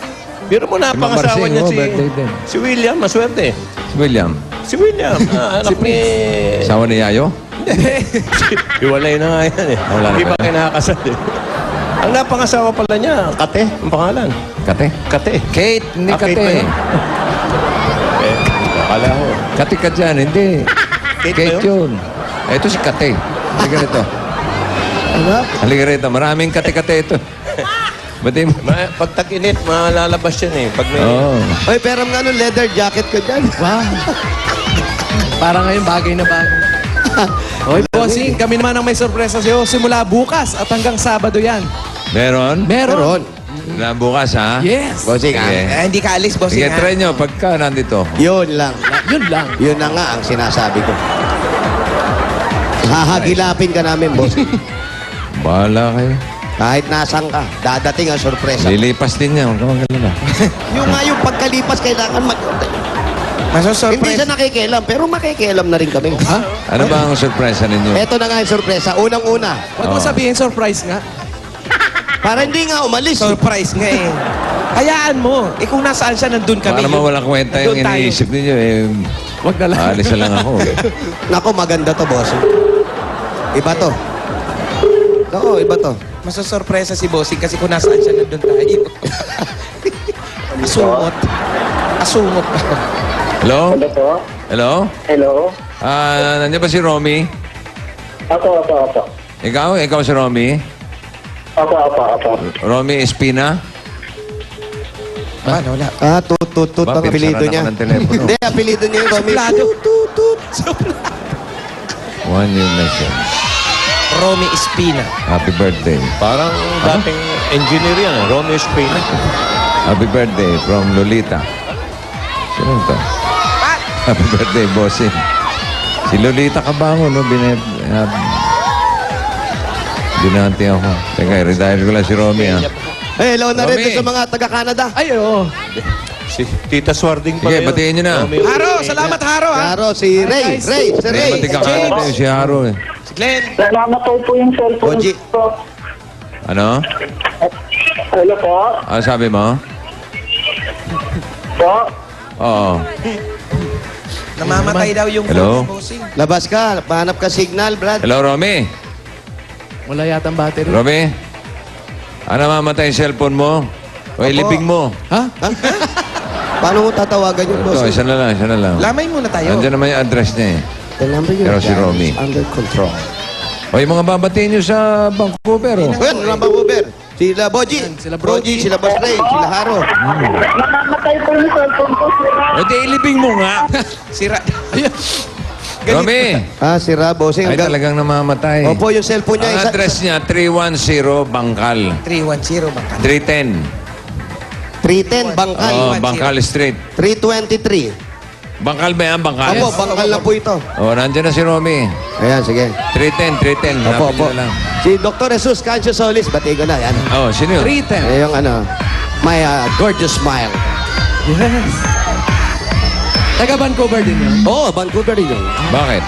Biro mo na, pangasawa Marsing, niya oh, si... birthday din. Si William, maswerte. Si William. Si William, anak ni... Asawa ni Yayo? Iwalay na nga yan eh. Wala na Hindi ba pa kinakasal eh. Ang napangasawa pala niya, Kate, ang pangalan. Kate? Kate. Kate, hindi Kate ba Kate. yun? Eh, akala ko. Kate ka dyan, hindi. Kate Kate ba yun? yun. Ito si Kate. Halika rito. Ano? Halika rito. Maraming Kate-Kate ito. Ba't di mo? Pag tag-init, malalabas yan eh. Pag may... Oo. Oy, pero nga ano, leather jacket ko dyan. Wow. Para ngayon, bagay na bagay. Oy, Bossing, kami naman ang may sorpresa sa'yo. Simula bukas at hanggang Sabado yan. Meron? Meron. Na bukas, ha? Yes. Bossing, Sige. Hindi ka alis, Bossing. Sige, try nyo pagka nandito. Yun lang. Yun lang. Yun na nga ang sinasabi ko. Hahagilapin ka namin, boss. Bahala kayo. Kahit nasan ka, dadating ang sorpresa. Lilipas din niya. Huwag ka magalala. Yung nga yung pagkalipas, kailangan Hindi siya nakikialam, pero makikialam na rin kami. Ha? Ano ba ang sorpresa ninyo? Ito na nga yung sorpresa. Unang-una, Huwag mo sabihin surprise nga. para hindi nga umalis. Surprise nga eh. Hayaan mo. Eh kung nasaan siya, nandun kami. Para mawalang kwenta yung Nandun tayo. iniisip ninyo, eh, Wag na lang. alis na lang ako. Nako, maganda to, boss. Iba to. Oo, iba to. Masasurpresa si Bossing kasi kung nasaan siya, nandun tayo. Asumot. Asumot. Hello? Hello po. Hello? Hello. Nandiyan ba si Romy? Opo. Ikaw? Ikaw si Romy? Opo. Romy Espina? Paano? Wala. Tut ang Bakit? apelido Sara na niya. ako ng telepono. Hindi, apelido niya yung Romy. Suplado. One new message. Romy Espina. Happy birthday. Parang dating engineer yan, Romeo Spain. Happy birthday from Lolita. Sino ito? Happy birthday, bossing. Si Lolita Cabango, no? Binanti ako. Teka, retire ko lang si Romy, ha? Hello na rin Romy. sa mga taga-Canada. Ay, oo. Si Tita Swarding pa Sige, batiin nyo na. Romeo Haro, Spain. salamat Haro ha. Claro, si Ray. Si Ray. Ba't ikakanat yung si Haro, eh? Si Glenn. Namamatay po yung cellphone Oji. ko. Ano? Hello po. Ano sabi mo? Po. Oo. Namamatay daw yung Hello? phone ni Bossing. Labas ka, pahanap ka signal, Brad. Hello, Romy? Wala yatang battery. Romy? Ano mamatay yung cellphone mo? O ilibing mo? Ha? Paano mo tatawagan yung boss? Ito, isa na lang. Lamay muna tayo. Nandiyan naman yung address niya, eh. The number you Pero si dial Romy. is under control. O yung mga babatiin nyo sa Vancouver, oh. Ayan, Ramba Uber. Sila Boji. Sila Brogy. Sila Boss Ray. Sila Haro. Namamatay po yung cellphone ko. O di ilibing mo nga. Sira. Ayun. Romy! Si Bossing. Ay talagang namamatay. Opo, yung cellphone niya. Ang address niya, 310 Bangkal. 310 bangka. 310. 310 Bangkal. Oh, Bangkal Street. 323. Bangkal ba yan? Bangkal? Opo, Bangkal na po ito. Oh, nandiyan na si Romy. Ayan, sige. 310. Opo, Hanapin opo. nyo lang. Si Dr. Jesus Cancio Solis. Bati ko na. Yan. Oh, sino yun? 310. Yung ano, my gorgeous smile. Yes. Taga Vancouver din yun. Oo, Vancouver din yun. Bakit?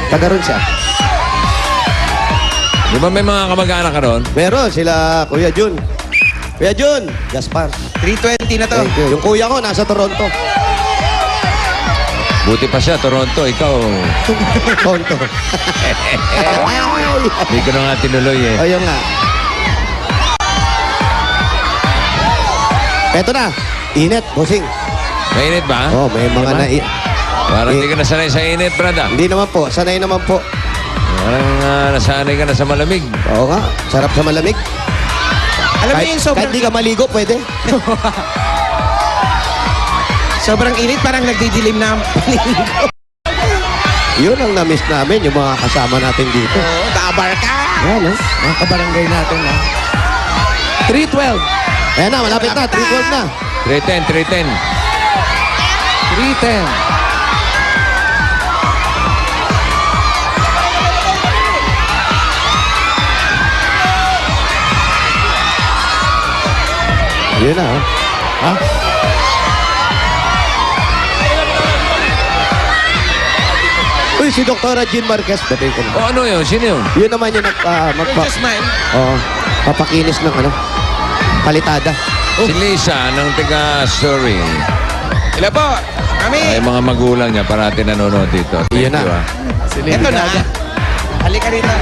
Taga ron siya. Di ba may mga kamag-anak ka ron? Meron sila Kuya Jun. Kuya Jun, Gaspar. 320 na to. Thank you. Yung kuya ko nasa Toronto. Buti pa siya, Toronto. Ikaw, Toronto. hindi ko na nga tinuloy eh. Ayun nga. Eto na. Init, bossing. Mainit ba? Oh, may mga Parang hindi ka nasanay sa init, brada. Hindi naman po. Sanay naman po. Parang nasanay ka na sa malamig. Oo nga. Sarap sa malamig. Alam mo Kahit, yung sobrang, kahit di ka maligo, pwede. sobrang init, parang nagdidilim na ang paningin ko. Yun ang na-miss namin, yung mga kasama natin dito. Oo, dabar ka! Yan, eh. Mga kabarangay natin, ha? 312. Ayan na, malapit na. 312 na. 310. 310. Yun na, oh. Ha? Uy, si Dr. Jean Marquez. Batay ko na. O ano yun? Sino yun? Yun naman yung Gorgeous man. Oo. Papakinis ng ano. Palitada. Si Lisa ng taga Surrey. Hello po. Kami. Ay, mga magulang niya parati nanonood dito. Thank Yun na. you, ah. Ito na. Halika rito.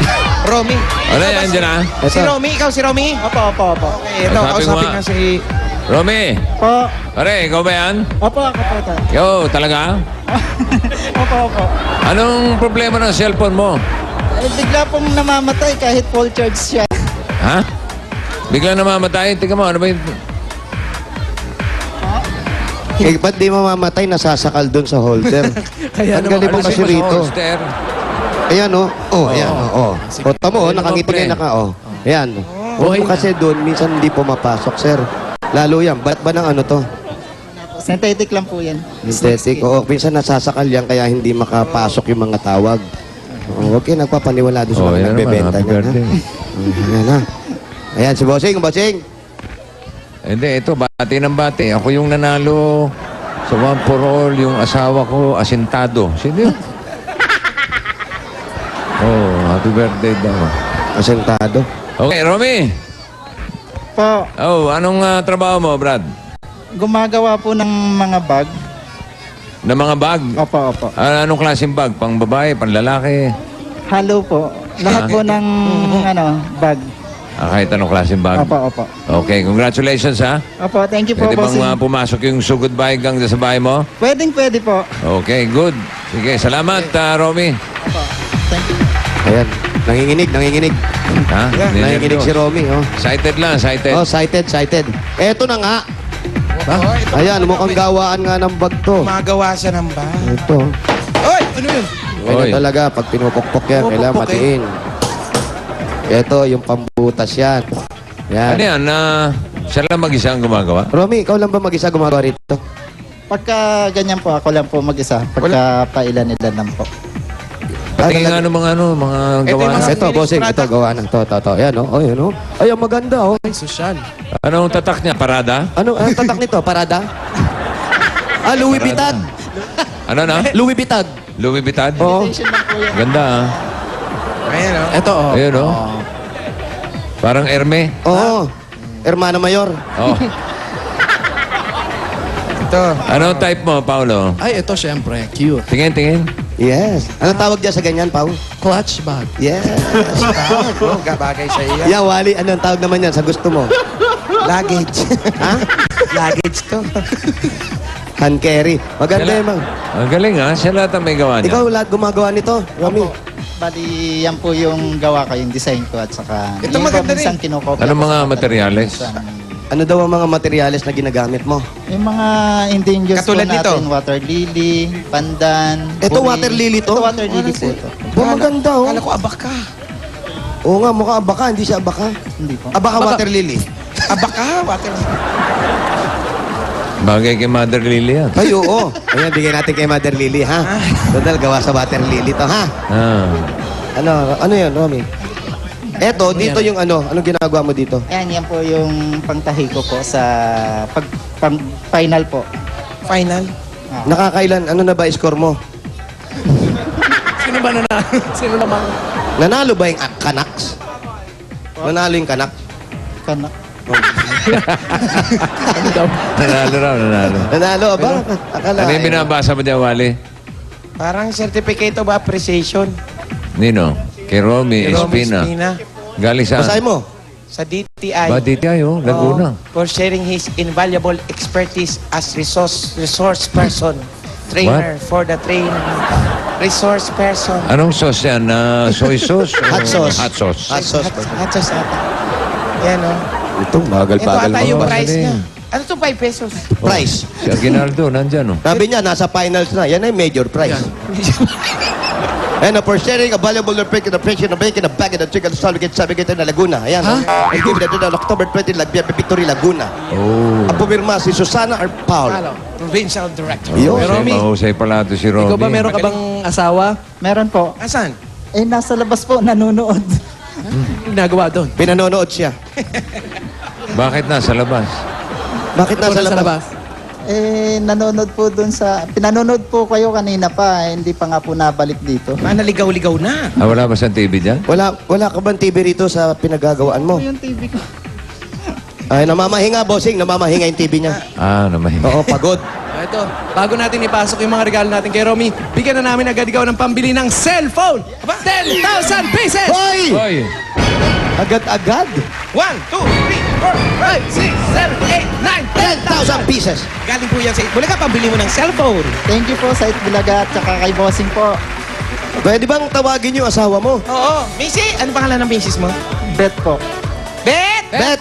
Romy. Ano yan, dyan ah? Si Romy, ikaw si Romy? Opo. Okay, ito, Sabi ko kausapin nga. na si... Romy! Po. Pare, ikaw ba yan? Opo, ako po ito. Ikaw, talaga? Opo. Anong problema ng cellphone mo? Bigla pong namamatay kahit full charge siya. Ha? Bigla namamatay? Tingnan mo, ano ba yun? Eh, ba't di mamamatay? Nasasakal doon sa holder. Kaya Ang naman, galing mo Ano kasi ba sa rito. holster? Ayan, oh. Oh, ayan, oh. O, tamo, oh. Ano Nakangiti ba, na ka, oh. Ayan. Buhay na. Kasi doon, minsan hindi pumapasok, sir. Lalo yan. Ba't ba ng ano to? Synthetic lang po yan. Synthetic. Oo, minsan nasasakal yan kaya hindi makapasok yung mga tawag. Oh, huwag kayo nagpapaniwala doon sa Oh, mga yan naman. nagbebenta Happy niyan, ha? birthday. Ayan na. Ayan, si Bossing, Bossing. Hindi, ito, bati ng bati. Ako yung nanalo sa One for All, yung asawa ko, asintado. Sino yun? Oh, happy birthday daw. Asentado. Okay, Romy. Po, Oh, anong trabaho mo, Brad? gumagawa po ng mga bag. Na mga bag? Opo, opo. Anong klaseng bag? Pang babae, pang lalaki? Halo po. Lahat po ng bag. Kahit anong klaseng bag? Opo, opo. Okay, congratulations ha. Opo, thank you po, Pwede bang bossing. pumasok yung sugod bag hanggang sa bahay mo? Pwede po. Okay, good. Sige, salamat, Romy. Opo, thank you. Ayan, nanginginig. Ha? Nanginginig si Romy, oh. Excited lang, excited. Oh, cited. Eto na nga. Ayan, mukhang gawaan nga ng bag to. Magawa siya ng bag. Ito. Oy! Ano yun? Ganyan Oy. talaga, pag pinupukpok yan, kailangan matiin. Ito, yung pambutas yan. Yan. Ano yan? Siya lang mag-isa ang gumagawa? Romy, ikaw lang ba mag-isa gumagawa rito? Pagka ganyan po, ako lang po mag-isa. Pagka pailan-ilan lang po. Patingin nga ng mga gawa na. Ito, bossing, ito, gawa na. Ito. Ayan, oh. Ayan, oh. Ay, ang maganda, oh. Ay, sosyal. Anong tatak niya? Parada? Ano, ang tatak nito? Parada? Louis Vuitton. Ano na? Louis Vuitton. Louis Vuitton? Oo. Ganda Ito, oh. Ayun Parang Herme. Oo. Hermano Mayor. Oh. Ito. Anong type mo, Paolo? Ay, ito, syempre. Cute. Tingin. Yes. Ano tawag dyan sa ganyan, Pao? Clutch bag. Yes. Bagay sa iya. Yeah, Wally, ano ang tawag naman yan sa gusto mo? Luggage. Ha? Luggage to. Hand carry. Maganda Sila- yung mga. Ang galing ha? Siya lahat ang may gawa niya. Ikaw lahat gumagawa nito, Romy. Opo. Bali, yan po yung gawa ko, yung design ko at saka... Ito yung iba maganda minsan rin. kinokopya Anong ko mga sa materyales? minsan. Ano daw ang mga materyales na ginagamit mo? Yung mga indigenous po Katulad nito? natin, water lily, pandan, Ito, puri. water lily to? Ito water lily po ito. Maganda, oh. Kala ko abaka. Oo nga, mukha abaka. Hindi siya abaka. Hindi po. Abaka water lily. Abaka, water. Bagay kay Mother Lily yan. Ay, oo. Ayan, bigyan natin kay Mother Lily, ha? Total, gawa sa water lily to, ha? Ano yun, Romy? Eto, dito yung anong ginagawa mo dito? Yan po yung pangtahi ko po sa final po. Final. Nakakailan, ano na ba score mo? Sino ba nanalo? Sino naman? Nanalo ba yung Canucks? Nanalo yung Canuck? Kanak. Nanalo raw. Nanalo, ba? Akala. Ano yung binabasa mo dyan, Wally? Parang certificate of appreciation. Nino? Kay Romy Romy Espina. Espina. Galing sa... Basahin mo. Sa DTI. Ba, dito ayo, Laguna. For sharing his invaluable expertise as resource person. Trainer for the resource person. Anong sauce yan? Soy sauce? o Hot sauce. Hot sauce. Hot sauce. Hot sauce ata. Yan o. Ito, Ito bagal-bagal ata yung mo. price Ano niya. yun? Ano to 5 pesos? Price. Si Aguinaldo, nandyan oh. Sabi niya, nasa finals na. Yan ay major prize. And for sharing a valuable pick in the French in the bacon, the bag in the chicken, the solid sabi kita na Laguna. Ayan. Ha? I give it on October 20, Victory Laguna. Oh. Ang pumirma si Susana or Paul. Provincial Director. Yun. Mahusay pala ito si Romy. Ikaw ba meron ka bang asawa? Meron po. Asan? Nasa labas po, nanonood. Ginagawa doon. Pinanonood siya. Bakit nasa labas? Bakit nasa labas? Nanonood po dun sa... Pinanonood po kayo kanina pa, hindi pa nga po nabalik dito. Naligaw-ligaw na. Wala ba siyang TV dyan? Wala ka bang TV rito sa pinagagawaan mo? Yung TV ko. Ay, namamahinga, bossing. Namamahinga yung TV niya. Namahin. Oo, pagod. Ito, bago natin ipasok yung mga regalo natin kay Romy, bigyan na namin agad ikaw ng pambili ng cellphone. 10,000 pieces! Hoy! Hoy! Agad-agad. 1, 2, 3, 4, 5, 6, 7, 8, 9, 10,000 pieces. Galing po yan sa Itbulaga. Pambili mo ng cellphone. Thank you po sa Itbulaga at saka kay Bossing po. Pwede bang tawagin yung asawa mo? Oo. Missy, ano pangalan ng misis mo? Bet po. Bet! Bet!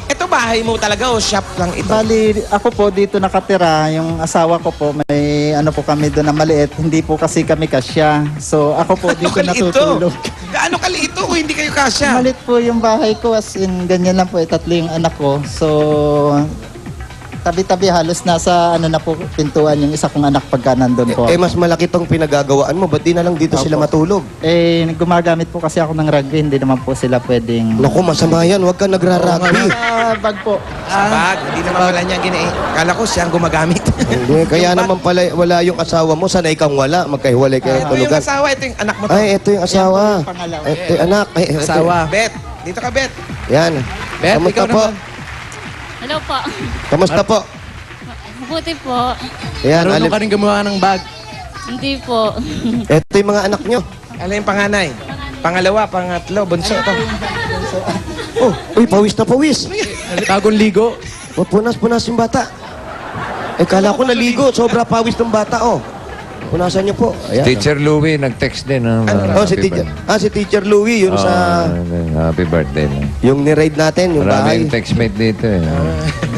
Ito bahay mo talaga o shop lang ito? Bali, ako po dito nakatira. Yung asawa ko po, may ano po kami doon na maliit. Hindi po kasi kami kasya. So, ako po dito natutulog. Gaano kaliit ito kung hindi kayo kasya? Malit po yung bahay ko as in ganyan lang po, 3 yung anak ko. So, tabi-tabi halos nasa ano na po pintuan yung isa kong anak pagka nandun po. Eh, mas malaki tong pinagagawaan mo. Ba't di na lang dito sila matulog? Eh, gumagamit po kasi ako ng rugby, hindi naman po sila pwedeng... Naku, masama yan. Huwag ka nagrarugby. Bag po. Bag, hindi naman pala niya Kala ko siyang gumagamit. Hindi, kaya naman pala wala yung asawa mo. Sanay kang wala. Magkahiwalay kayo ng tulugan. asawa, ito yung anak mo. Ay, ito yung asawa. Yan po yung pangalawa. Ito yung anak. Ay, ito. Asawa. Bet, dito ka, Bet. Yan. Bet, Kamusta ikaw po? naman. Hello po. Kamusta po? Buti po. Yan, Marunong ka rin gumawa ng bag. Hindi po. ito yung mga anak nyo. Alin yung panganay? Pangalawa, pangatlo, bunso to. Oh, uy, pawis na pawis. Bagong ligo. Oh, punas yung bata. Eh, kala ko naligo. Sobra pawis ng bata, oh. Punasan niyo po. Ayan. Teacher Louie, nag-text din. Oh, si teacher. Si Teacher Louie, yun sa... Happy birthday. Yung ni-raid natin, yung bahay. Maraming textmate dito eh.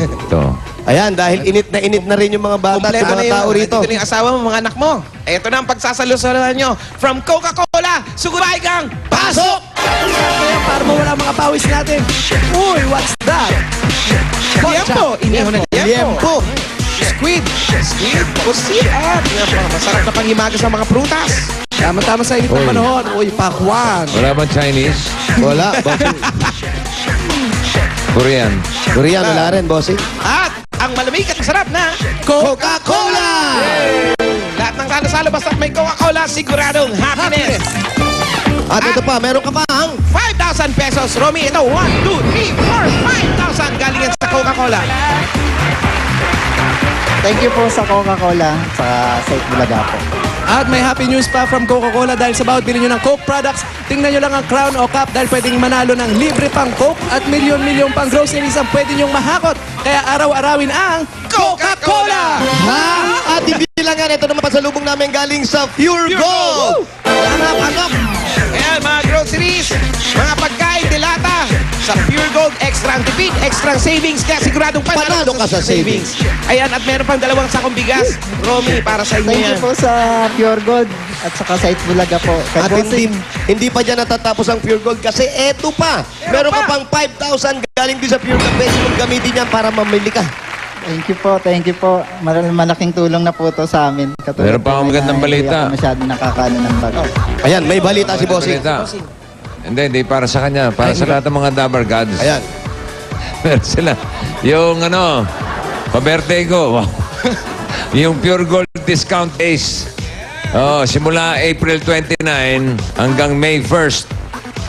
Ito. Ayan, dahil init na rin yung mga bata at mga tao rito. Ito na yung asawa mo, mga anak mo. Ito na ang pagsasalusalan nyo. From Coca-Cola, sugubay kang pasok! Para mawala mga pawis natin. Uy, what's that? Liempo! Inihaw na liempo. Squid. Pusian. Masarap na panghimagas ng mga prutas. Tama-tama sa init ng Uy. panahon. Uy, pakwan. Wala bang Chinese? Wala, bossing. Korean. Korean, wala rin, bossing. At ang malamig at masarap na Coca-Cola! Lahat ng salo-salo basta't may Coca-Cola, siguradong happiness. At ito pa, meron ka pa ang... 5,000 pesos. Romy, ito. 1, 2, 3, 4, 5,000 galing yan sa Coca-Cola. Thank you po sa Coca-Cola sa Site Bulaga po. At may happy news pa from Coca-Cola dahil sa bawat bilhin nyo ng Coke products, tingnan nyo lang ang crown o cup dahil pwedeng manalo ng libre pang Coke at milyon-milyon pang groceries ang pwede nyong mahakot. Kaya araw-arawin ang Coca-Cola! Ha? At hindi lang yan, ito naman pasalubong namin galing sa Pure Gold! Hanap. Ayan, mga groceries, mga pagkain, dilata. Sa Pure Gold, extra ang tipid, extra ang savings. Kaya siguradong Panalo ka sa savings. Ayan, at meron pang 2 sakong bigas. Romy, para sa inyo Thank yan. you po sa Pure Gold at saka Site Bulaga po. Kay At Bossing. hindi pa dyan natatapos ang Pure Gold kasi eto pa. Meron ka pang 5,000 galing din sa Pure Gold. Pwede mong gamitin yan para mamili ka. Thank you po. Malaking tulong na po to sa amin. Katulad Meron pa akong po na magandang balita. Hindi ako masyadong nakakaano ng bag. Ayan, may balita si Bossing. Balita. Hindi para sa kanya. Para sa lahat ng mga Dabber Gods. Ayan. Meron sila. Yung pa-birthday ko. Wow. Yung Pure Gold Discount Days. Oh, simula April 29 hanggang May 1st.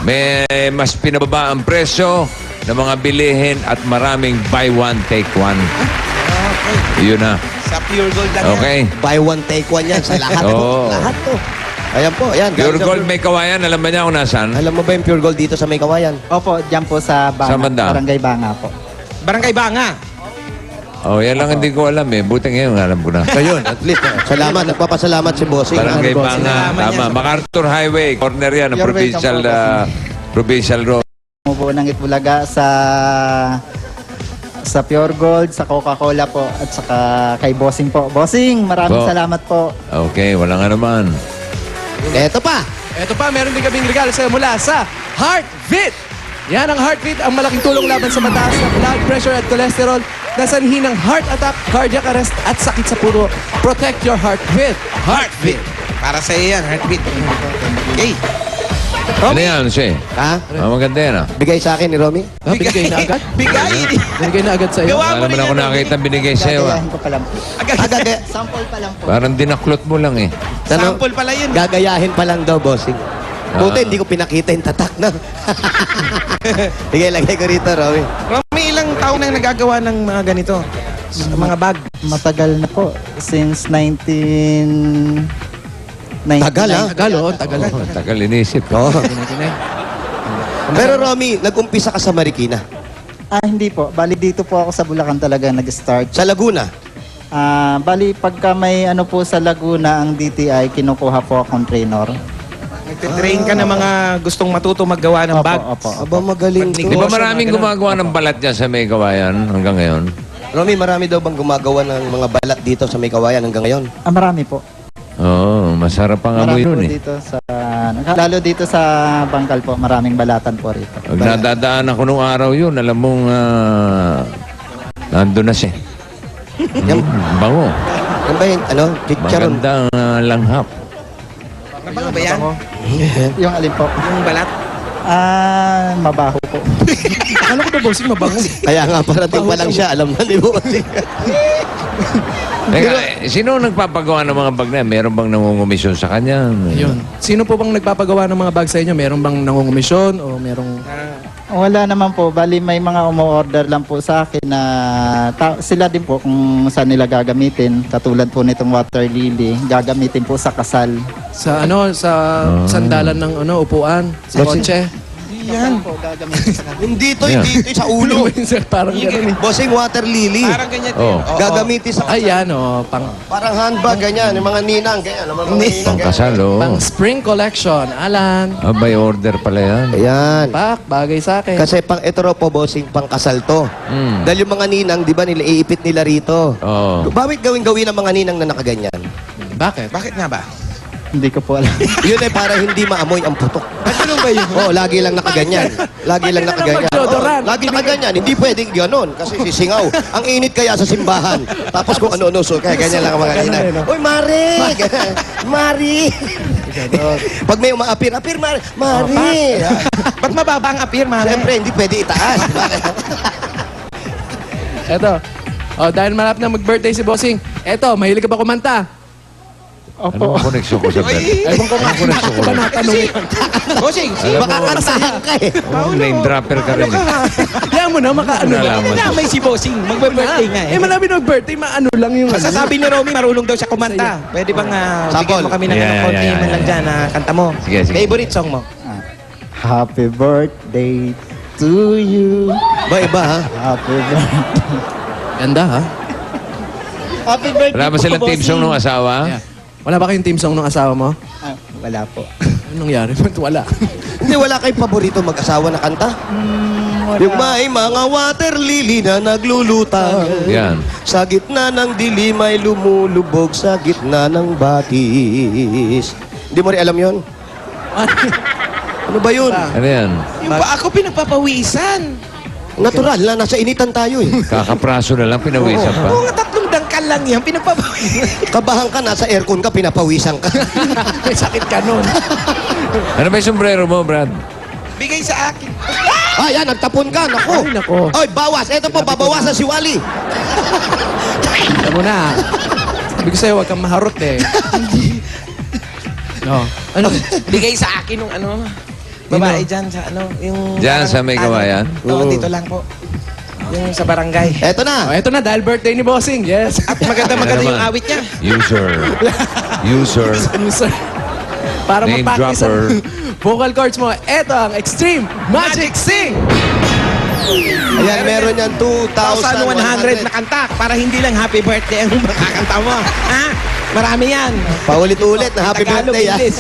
May mas pinababa ang presyo ng mga bilihin at maraming buy one, take one. Yun na. Sa Pure Gold lang yan. Okay. Buy one, take one yan sa lahat. Oo. Lahat to. Ayan po, ayan. Pure Gold may kawayan. Alam ba niya kung nasaan? Alam mo ba yung Pure Gold dito sa May Kawayan? Opo, dyan po sa Banga. Saan banda? Barangay Banga po. Barangay Banga. Oh, yan lang hindi ko alam eh. Buti ngayon alam ko na. So yun, at least. Salamat, nagpapasalamat si Bossing. Barangay Bossing. Banga. Tama. MacArthur Highway. Corner yan. Ang You're welcome provincial road. Umubo ng Itbulaga sa Pure Gold, sa Coca-Cola po, at saka kay Bossing po. Bossing, maraming Po. salamat po. Okay, walang anuman. Eto pa. Ito pa, meron din kaming regalo sa'yo mula sa Heartbeat. Yan ang Heartbeat, ang malaking tulong laban sa mataas na blood pressure at cholesterol na sanhi ng heart attack, cardiac arrest at sakit sa puso. Protect your heart with Heartbeat. Para sa iyo yan, Heartbeat. Okay. Ano yan, Che? Ha? Maganda yan ah. Bigay sa akin ni Romy? Binigay na agad? Binigay na agad sa'yo. Wala naman ako nakita binigay sa'yo ah. Gagayahin ko pa lang po. Sample pa lang po. Parang dinaklot mo lang eh. Sample pala yun. Gagayahin pa lang daw, Bossing. Buti, hindi ko pinakita yung tatak na. Sige, lagay ko rito, Romy. Romy, ilang taon nang nagagawa ng mga ganito? Mga bag. Matagal na po. Since 19... Tagal, ha? Tagal, oh. Tagal. Oh, tagal inisip. Oo. Pero Romy, nag-umpisa ka sa Marikina. hindi po. Bali dito po ako sa Bulacan talaga nag-start. Sa Laguna. Bali pagka may ano po sa Laguna ang DTI, kinukuha po akong trainer. Nagtitrain ka ng mga gustong matuto maggawa ng bag. Opo. Aba, magaling to. Di ba maraming gumagawa ng balat dyan sa May Kawayan hanggang ngayon? Romy, marami daw bang gumagawa ng mga balat dito sa May Kawayan hanggang ngayon? Marami po. Oo, masarap ang amoy Marami po nun eh. dito sa... Lalo dito sa Bangkal po, maraming balatan po rito. Pag nadadaan ako nung araw yun, alam mong nandun na siya. Yan, Bango. yan ba yun? Ano? Chicharon. Magandang langhap. Mabango ba yan? Yung alin po? Yung balat? Mabaho po. Akala ko ba, bossing, mabango? Kaya nga, parating pa lang siya. Alam na ni Bossing. Teka, sino ang nagpapagawa ng mga bag na yan? Meron bang nangungumisyon sa kanya? Yun. Sino po bang nagpapagawa ng mga bag sa inyo? Meron bang nangungumisyon o merong... Wala naman po. Bali, may mga umu-order lang po sa akin na sila din po kung saan nila gagamitin. Katulad po nitong water lily, gagamitin po sa kasal. Sa ano, sa sandalan ng ano, upuan, sa kotse? Yan. Po, gagamitin sa kasal. Hindi to, hindi to. Sa ulo. Parang ganun eh. Bossing, water lily. ganyan Oh. Gagamitin sa Ayan, oh, parang handbag, ganyan. Yung mga ninang, ganyan. Yung mga ninang, Pangkasal, oh. pang spring collection. Alan, May order pala yan. Ayan. pak, bagay sa akin. Kasi ito raw po, bossing, pangkasal to. Dahil yung mga ninang, di ba, nila iipit nila rito. Oo. Bakit gawin-gawin ang mga ninang na nakaganyan? Bakit? Bakit nga ba? Hindi ko po alam. Yun ay para hindi maamoy ang putok. Ano ba yun? Oo, lagi lang nakaganyan. Lagi lang nakaganyan. mag-deodorant. Oo, lagi nakaganyan. Hindi pwedeng gano'n kasi sisingaw. Ang init kaya sa simbahan. Tapos kung ano-ano, so kaya ganyan lang ang mga ninang. Uy, Mari! Mari! Pag may umaapir, apir, Mari! Mari! Ba't mababa ang appear, mami? Siyempre, hindi pwede itaas. Eto. Oh, dahil malap na mag-birthday si Bossing. Eto, mahilig ka ba kumanta? Ano ang koneksyon ko sa bed? Ewan ko nga. Ako ba natanong yan? Bossing, Baka kantahan ka eh. Name dropper ka rin. Kaya mo na, makaano ba? Nalaman mo. May si Bossing, mag-birthday nga eh. Malapit na mag-birthday, maano lang yung... Sasabi ni Romy, marunong daw siya kumanta. Pwede bang bigyan mo kami ng konti man lang dyan na kanta mo? Sige, sige. Favorite song mo? Happy birthday to you. Iba ha? Happy birthday. Ganda ha? Happy birthday Wala ba po, silang team song bossing. ng asawa? Yeah. Wala ba kayong team song ng asawa mo? Wala po. Anong nangyari? Ba't wala? Hindi, wala kayong paborito mag-asawa na kanta? Yung may mga water lily na naglulutang. Yan. Sa gitna ng dilim ay lumulubog sa gitna ng batis. Hindi mo rin alam yon? Ano ba yun? Ano yan? Yung ba ako pinagpapawisan? Natural na, nasa initan tayo eh. Kakapraso na lang, pinawisan pa. Oo nga, tatlong dangkal lang yan, pinagpapawisan. Kabahan ka, nasa aircon ka, pinapawisan ka. May sakit ka nun. Ano ba yung sombrero mo, Brad? Bigay sa akin. Ah, yan, nagtapon ka, naku. Ay, nako. Oy, bawas. Ito po, babawasan si Wally. Alam mo na. Sabi ko sa'yo, huwag kang maharot eh. No. Ano? Bigay sa akin nung ano, babae dyan sa ano, yung... Diyan sa may parang- kawayan? Oo, dito lang po. Yung sa barangay. Eto na. Oh, eto na, dahil birthday ni Bossing. Yes. At maganda Ano yung naman? awit niya. User. Sir. Para Name mag-practice dropper. ang vocal cords mo, eto ang Extreme Magic Sing! Ayan, meron yan 2,100 na kanta para hindi lang happy birthday ang makakanta mo. Ha? Marami yan. Paulit-ulit na happy Tagalog, birthday, ah. English.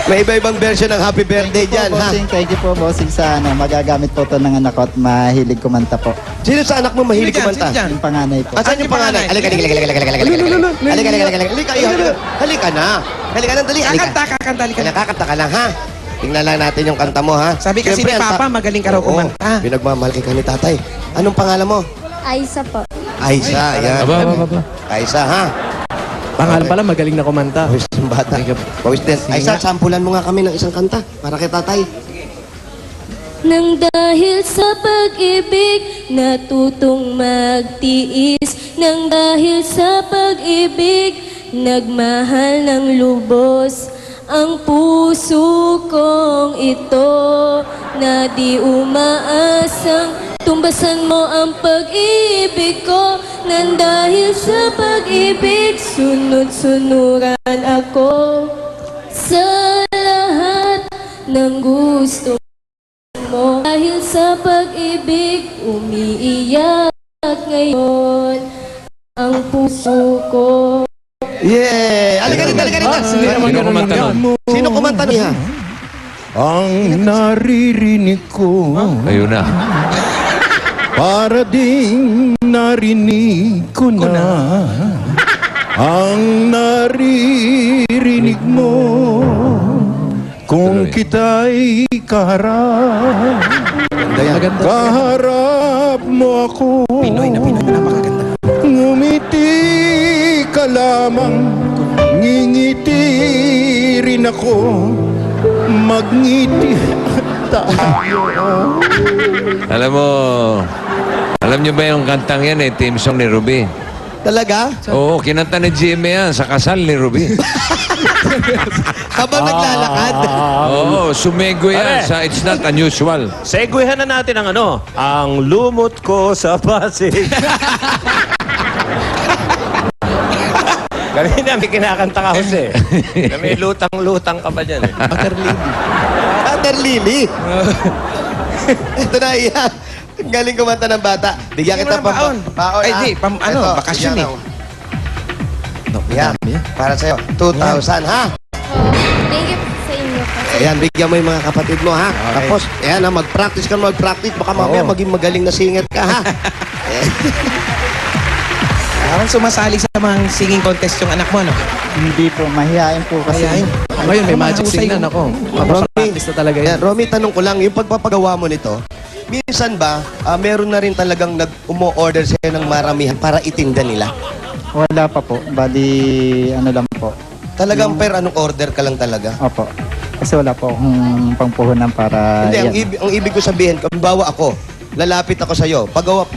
May iba-ibang version ng happy birthday dyan, ha? Thank you po, bossing, sa magagamit po to ng anak ko at mahilig kumanta po. Sino sa anak mo mahilig Sino dyan? kumanta? Sino dyan? Yung panganay po. Asan yung panganay? Halika, halika, halika, halika, halika, halika, halika, halika, halika na. Halika na, dali, halika. Kakanta. Kakanta ka lang, ha? Tingnan lang natin yung kanta mo, ha? Sabi kasi Siyempre, ni Papa, magaling ka raw Oo, kumanta. pinagmamalaki ka ni tatay. Anong pangalan mo? Aisa po. Aisa, yan. Aba. Aisa, ha? Pangalan pala, magaling na kumanta. Pawis ng bata. Pawis din. Aisa, sampulan mo nga kami ng isang kanta para kay tatay. Nang dahil sa pag-ibig, natutong magtiis. Nang dahil sa pag-ibig, nagmahal ng lubos. Ang puso kong ito na di umaasang tumbasan mo ang pag-ibig ko. Nang dahil sa pag-ibig, sunod-sunuran ako sa lahat ng gusto mo. Dahil sa pag-ibig, umiiyak ngayon ang puso ko. Yeah! Halika dito, halika dito. Sino kumanta nun? Sino kumanta niya? Ang naririnig ko Ayun na. para ding narinig ko na ang naririnig mo kung kita'y kaharap. Maganda. Kaharap mo ako. Pinoy na napakaganda. lamang ngingiti rin ako, magngiti tayo. Alam niyo ba yung kantang yan team song ni Ruby? Talaga? Oo, kinanta ni Jimmy yan sa kasal ni Ruby. Habang naglalakad. Oo, sumego yan sa It's Not Unusual. Segwayhan na natin ang lumot ko sa Pasig. Kanina may kinakanta ka, Jose. Na may lutang-lutang ka pa dyan. Water Lily. Ito na iyan. Ang galing kumanta ng bata. Bigyan kita Bigyan mo ng paon. Ay, ha? di, Ito, bakasyon yan, Yan, para sa'yo. 2,000, ha? Thank you sa inyo. Ayan, bigyan mo yung mga kapatid mo, ha? Tapos, ayan, ha, mag-practice ka, mag-practice. Baka mamaya maging magaling na singer ka, ha? Parang sumasali sa mga singing contest yung anak mo, no? Hindi po, mahihain po kasi. Ngayon, may magic signal ako. Practice na talaga Ayan, Romy, tanong ko lang, yung pagpapagawa mo nito, minsan ba, meron na rin talagang umo-order sa'yo ng maramihan para itinda nila? Wala pa po. Bali, ano lang po. Talagang per anong order ka lang talaga? Opo. Kasi wala po akong pangpuhunan para Hindi, yan. ang ibig ko sabihin, kung bawa ako, lalapit ako sa'yo,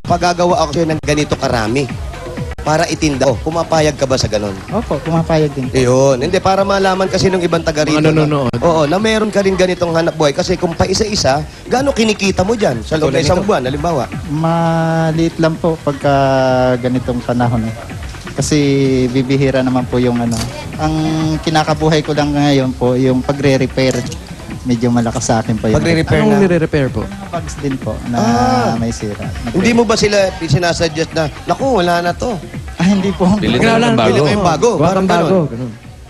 pagagawa ako sa'yo ng ganito karami para itinda. Pumapayag ka ba sa ganon? Opo, pumapayag din. Yun. Hindi, para malaman kasi ng ibang taga rito. Oo, na meron ka rin ganitong hanap buhay. Kasi kung pa isa-isa, gaano kinikita mo dyan sa loob ng isang buwan, halimbawa? Maliit lang po pagka ganitong panahon. Kasi bibihira naman po yung ano. Ang kinakabuhay ko lang ngayon po, yung pagre-repair. Medyo malakas sa akin po yun. Pagre-repair na. nire-repair po? Mga bags din po na may sira. Hindi mo ba sila sinasuggest na, naku, wala na to. Hindi po. Bili na ng Bili bago. kayong bago. Parang ganon.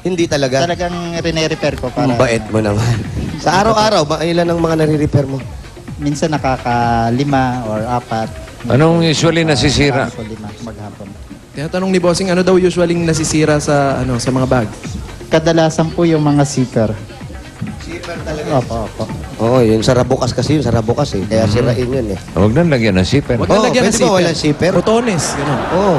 Hindi talaga. Talagang rene-repair ko para Ang bait mo naman. Sa araw-araw, ilan ang mga nare-repair mo? minsan nakaka-5 or 4. Anong usually nasisira? 5 maghapon. Tinatanong ni Bossing, ano daw usually nasisira sa sa mga bag? Kadalasan po yung mga zipper. Zipper talaga. Opo. Oo, yung sarabukas kasi, yung sarabukas eh. Kaya sirain yun eh. Huwag nang lagyan ng zipper. Huwag na lagyan ng pwede ba walang zipper? Botones, gano'n. Oo.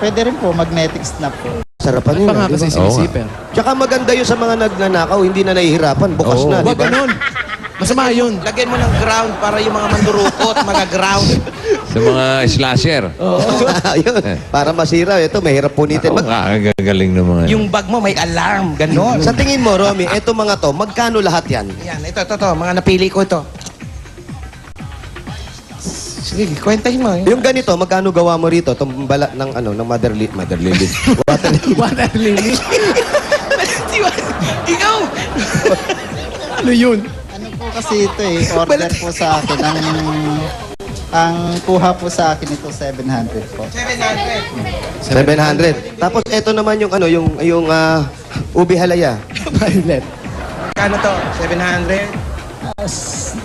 Pwede rin po magnetic snap po. Sarapan yun. Pa nga di ba? kasi sinisiper. Tsaka maganda yun sa mga nagnanakaw, hindi na nahihirapan, bukas na, di Huwag ba? gano'n. Masama yun. Lagyan mo ng ground para yung mga mandurukot, maga-ground. Sa mga slasher. Ayun, para masira. Ito, mahirap punitin. Oo, gagaling ng mga... Yung bag mo may alarm, gano'n. Sa tingin mo, Romy, eto mga to, magkano lahat yan? Yan, ito, mga napili ko ito. Sige, kwentahin mo. Yung ganito, magkano gawa mo rito? Itong bala ng ng mother lily. Water lily. Water lily. Ikaw! Ano yun? Ano po kasi ito order po sa akin. Ang kuha po sa akin ito 700 po. 700. Tapos eto naman yung yung ubi halaya. Violet. Kano to? 700?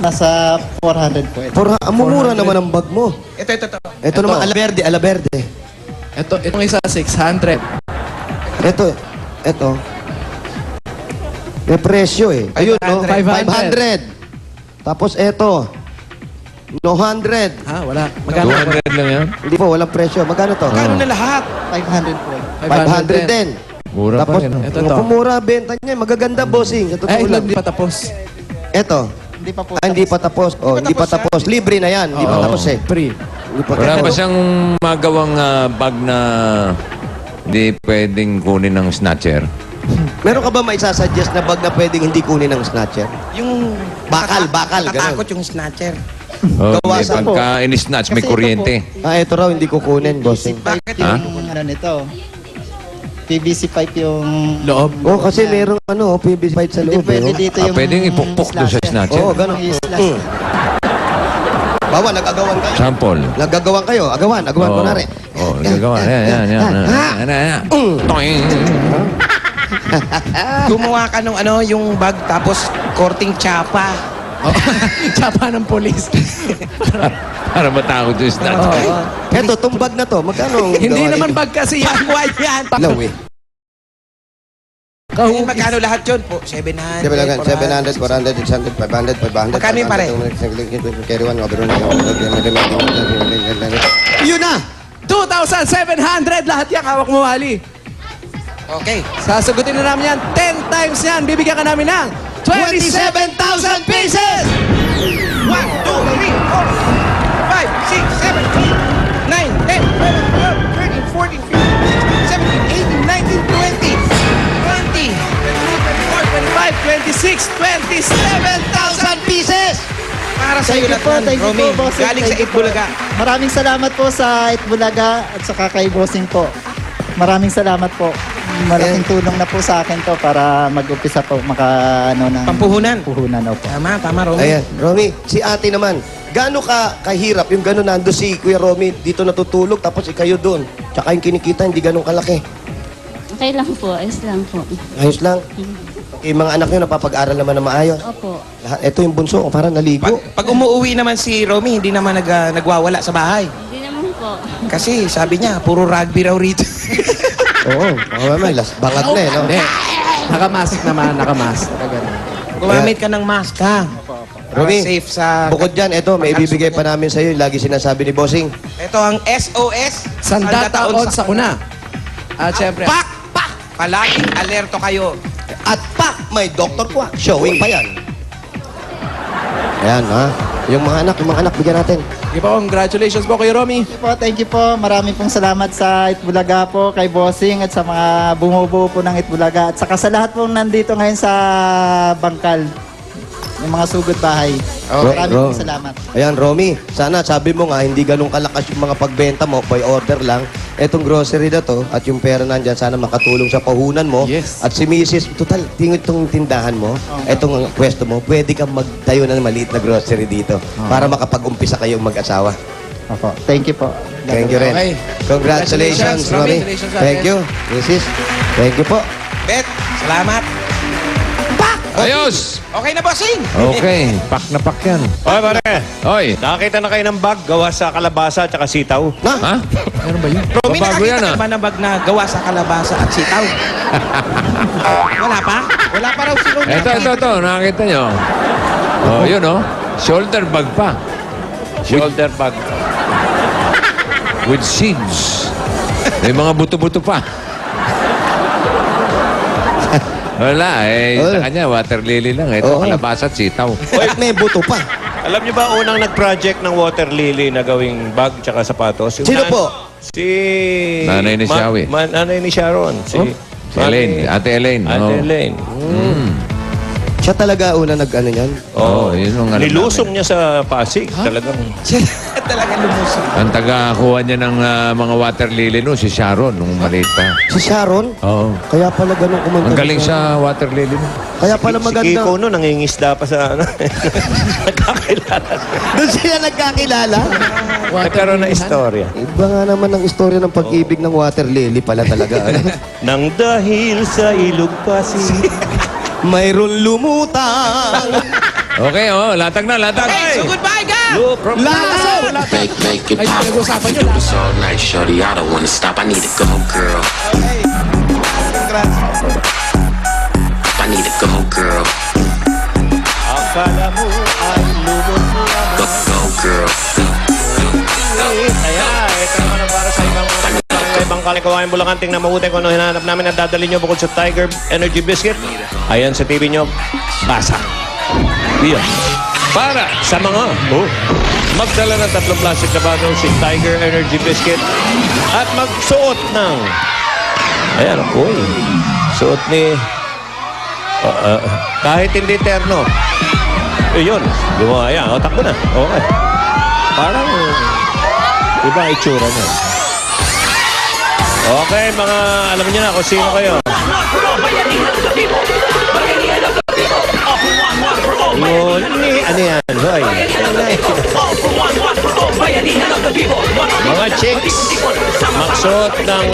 Nasa 400 po ito. Mumura naman ang bag mo. Ito. Ito naman, ala verde. Itong isa, 600. Ito. May presyo eh. Ayun, no? 500. 500. Tapos eto. 200. Ha, wala. Magkano? 200 lang yan? Hindi po, walang presyo. Magkano to? Magkano na lahat? 500 po. 500 din. Mura pa Tapos, rin. oh. Ito to. pumura benta niya. Magaganda, bossing. Sa totoo lang. Hindi pa tapos. Eto. Hindi pa po. Hindi pa tapos. Oh, hindi pa tapos. Libre na yan. Hindi pa Oo. tapos eh. Free. Hindi pa Wala tapos. ba siyang magawang bag na hindi pwedeng kunin ng snatcher? Meron ka ba maisasuggest na bag na pwedeng hindi kunin ng snatcher? Yung Bakal, nakatakot yung snatcher. Oh, Gawasan pagka in-snatch, may Kasi ito kuryente. Ito raw, hindi kukunin, bossing. Bakit Yung ano nito. PVC pipe yung... loob? Oh, kasi merong PVC pipe sa Hindi loob. pwede Eh. dito yung... Pwedeng ipukpok doon sa snatcher. Oo, ganun. Yung slash. Bawa, nag-agawan kayo. Sample. Nag-agawan kayo. Agawan Oo. kunwari. Oo, nagagawa. Yan. Toing. Gumawa ka ng yung bag tapos korting tsapa. Tsapa ng polis. Para matakot yung snatcher. Eto, tong bag na to, magkano? ang Hindi gawa naman nito? bag kasi yan. White yan. Law eh. Magkano lahat yun po? 700. 700, 400, 600, 500, 500. Magkano yung pare? Yun na! 2,700 lahat yan. Hawak mo, Wally. Okay, sasagutin na namin yan 10 times yan. Bibigyan ka namin ng 27,000 pieces! 1, 2, 3, 4, 5, 6, 7, 8, 9, 10, 11, 12, 13, 14, 15, 16, 17, 18, 19, 20, 21, 22, 23, 24, 25, 26, 27,000 pieces! Para sa iyo lahat, thank you Romy. po, bossing. Galing sa Thank you po. Itbulaga. Maraming salamat po sa Itbulaga at saka kay Bossing po. Maraming salamat po. Malaking tulong na po sa akin to para mag-umpisa po ng Pampuhunan. puhunan. Opo. Tama, Romy. Ayan, Romy, si ate naman, gaano ka kahirap yung gano'n nando si Kuya Romy dito natutulog tapos kayo doon. Tsaka yung kinikita hindi gano'n kalaki. Okay lang po, ayos lang po. Ayos lang. Yung mga anak nyo napapag-aral naman na maayos. Opo. Lahat, ito yung bunso, parang naligo. Pag umuwi naman si Romy, hindi naman nagwawala sa bahay. Hindi naman po. Kasi sabi niya, puro rugby raw rito. Oo, mamay, bangat na eh, no? Hindi. Nakamask naman, nakamask. Gumamit ka ng mask, ha? Para Romy, safe sa... bukod dyan, ito, may ibibigay pa namin sa'yo. Lagi sinasabi ni Bossing. Ito ang SOS. Sandataon sa kuna. At syempre, Pak! Pak! Palaging alerto kayo. At pak, may Dr. Quack. Showing pa yan. Ayan, ha? Yung mga anak, bigyan natin. sige po, congratulations po Kuya Romy. Thank you po. Maraming pong salamat sa Itbulaga po, kay Bossing at sa mga bumubuo po ng Itbulaga at saka sa lahat pong nandito ngayon sa Bangkal. Yung mga sugod bahay. Maraming pong salamat. Ayan, Romy, sana sabi mo nga, hindi ganun kalakas yung mga pagbenta mo, by order lang. Etong grocery na to, at yung pera nandyan, sana makatulong sa pahunan mo. Yes. At si Mrs., total, tingin itong tindahan mo, etong pwesto mo, pwede kang magtayo ng maliit na grocery dito para makapag-umpisa kayong mag-asawa. Opo. Thank you po. Thank you rin. Okay. Congratulations, Congratulations, Romy. Romy. Congratulations, Thank you, Mrs. Thank you po. Bet, salamat. Pak! Ayos! Okay na, bossing? Okay, pak na pak yan. Oy, pare. Oy, Nakakita na kayo ng bag gawa sa kalabasa at sitaw? ha? Romy, Babago yan, nakakita ah. ka ba ng bag na gawa sa kalabasa at sitaw? Wala pa? Wala pa raw si Romy. Ito. Nakakita nyo? Oh, yun, oh. Shoulder bag pa. Shoulder bag. With seeds. May mga buto-buto pa. Wala, sa kanya, water lily lang. Ito, Oo. kalabasa at sitaw. Oy, may buto pa. Alam niyo ba unang nag-project ng water lily na gawing bag tsaka sapatos? Yung Sino po? Si... Nanay ni Shawi. Nanay ni Sharon. Si... Elaine, Ate Elaine. Ate oh. Elaine. Siya talaga una nag-ano niyan. Oo, yun ang alam Nilusong niya sa Pasig. Talagang... Talaga lumusong. Ang taga-kuha niya ng mga water lily no, si Sharon, nung maliit pa. Si Sharon? Oo. Kaya pala ganun kumanta. Ang galing sa water lily no. Kaya pala Si maganda. Kiko no, nangingisda pa sa ano. Nagkakilala. Doon sila nagkakilala. Nagkaroon na istorya. Iba nga naman ang istorya ng pag-ibig ng water lily pala talaga. Nang dahil sa ilog Pasig. Mayroon lumutang. Okay, oh, latag na, latag. Hey, so goodbye, guys! Lahat! Make it pop. Do this all night, shorty. I don't wanna stop. I need to go, girl. I need to go, girl. Akala mo ay lubos mo Go, go, girl. Ayan, ito naman ang para sa ibang kalikuhain Bulacan. Tingnan mabuti kung ano hinahanap namin at dadali nyo bukod sa Tiger Energy Biscuit. Ayan sa TV nyo, basa. Iyan. Para sa mga magdala ng 3 plastic na bottle si Tiger Energy Biscuit at magsuot ng ayan, uy. Suot ni kahit hindi terno. Yun. Gumawa. Ayan, o takbo na. Okay. Parang iba itsura niya. Okay, mga alam niyo na kung sino kayo. Ano yan? Hoy. Mga chicks, magsuot ng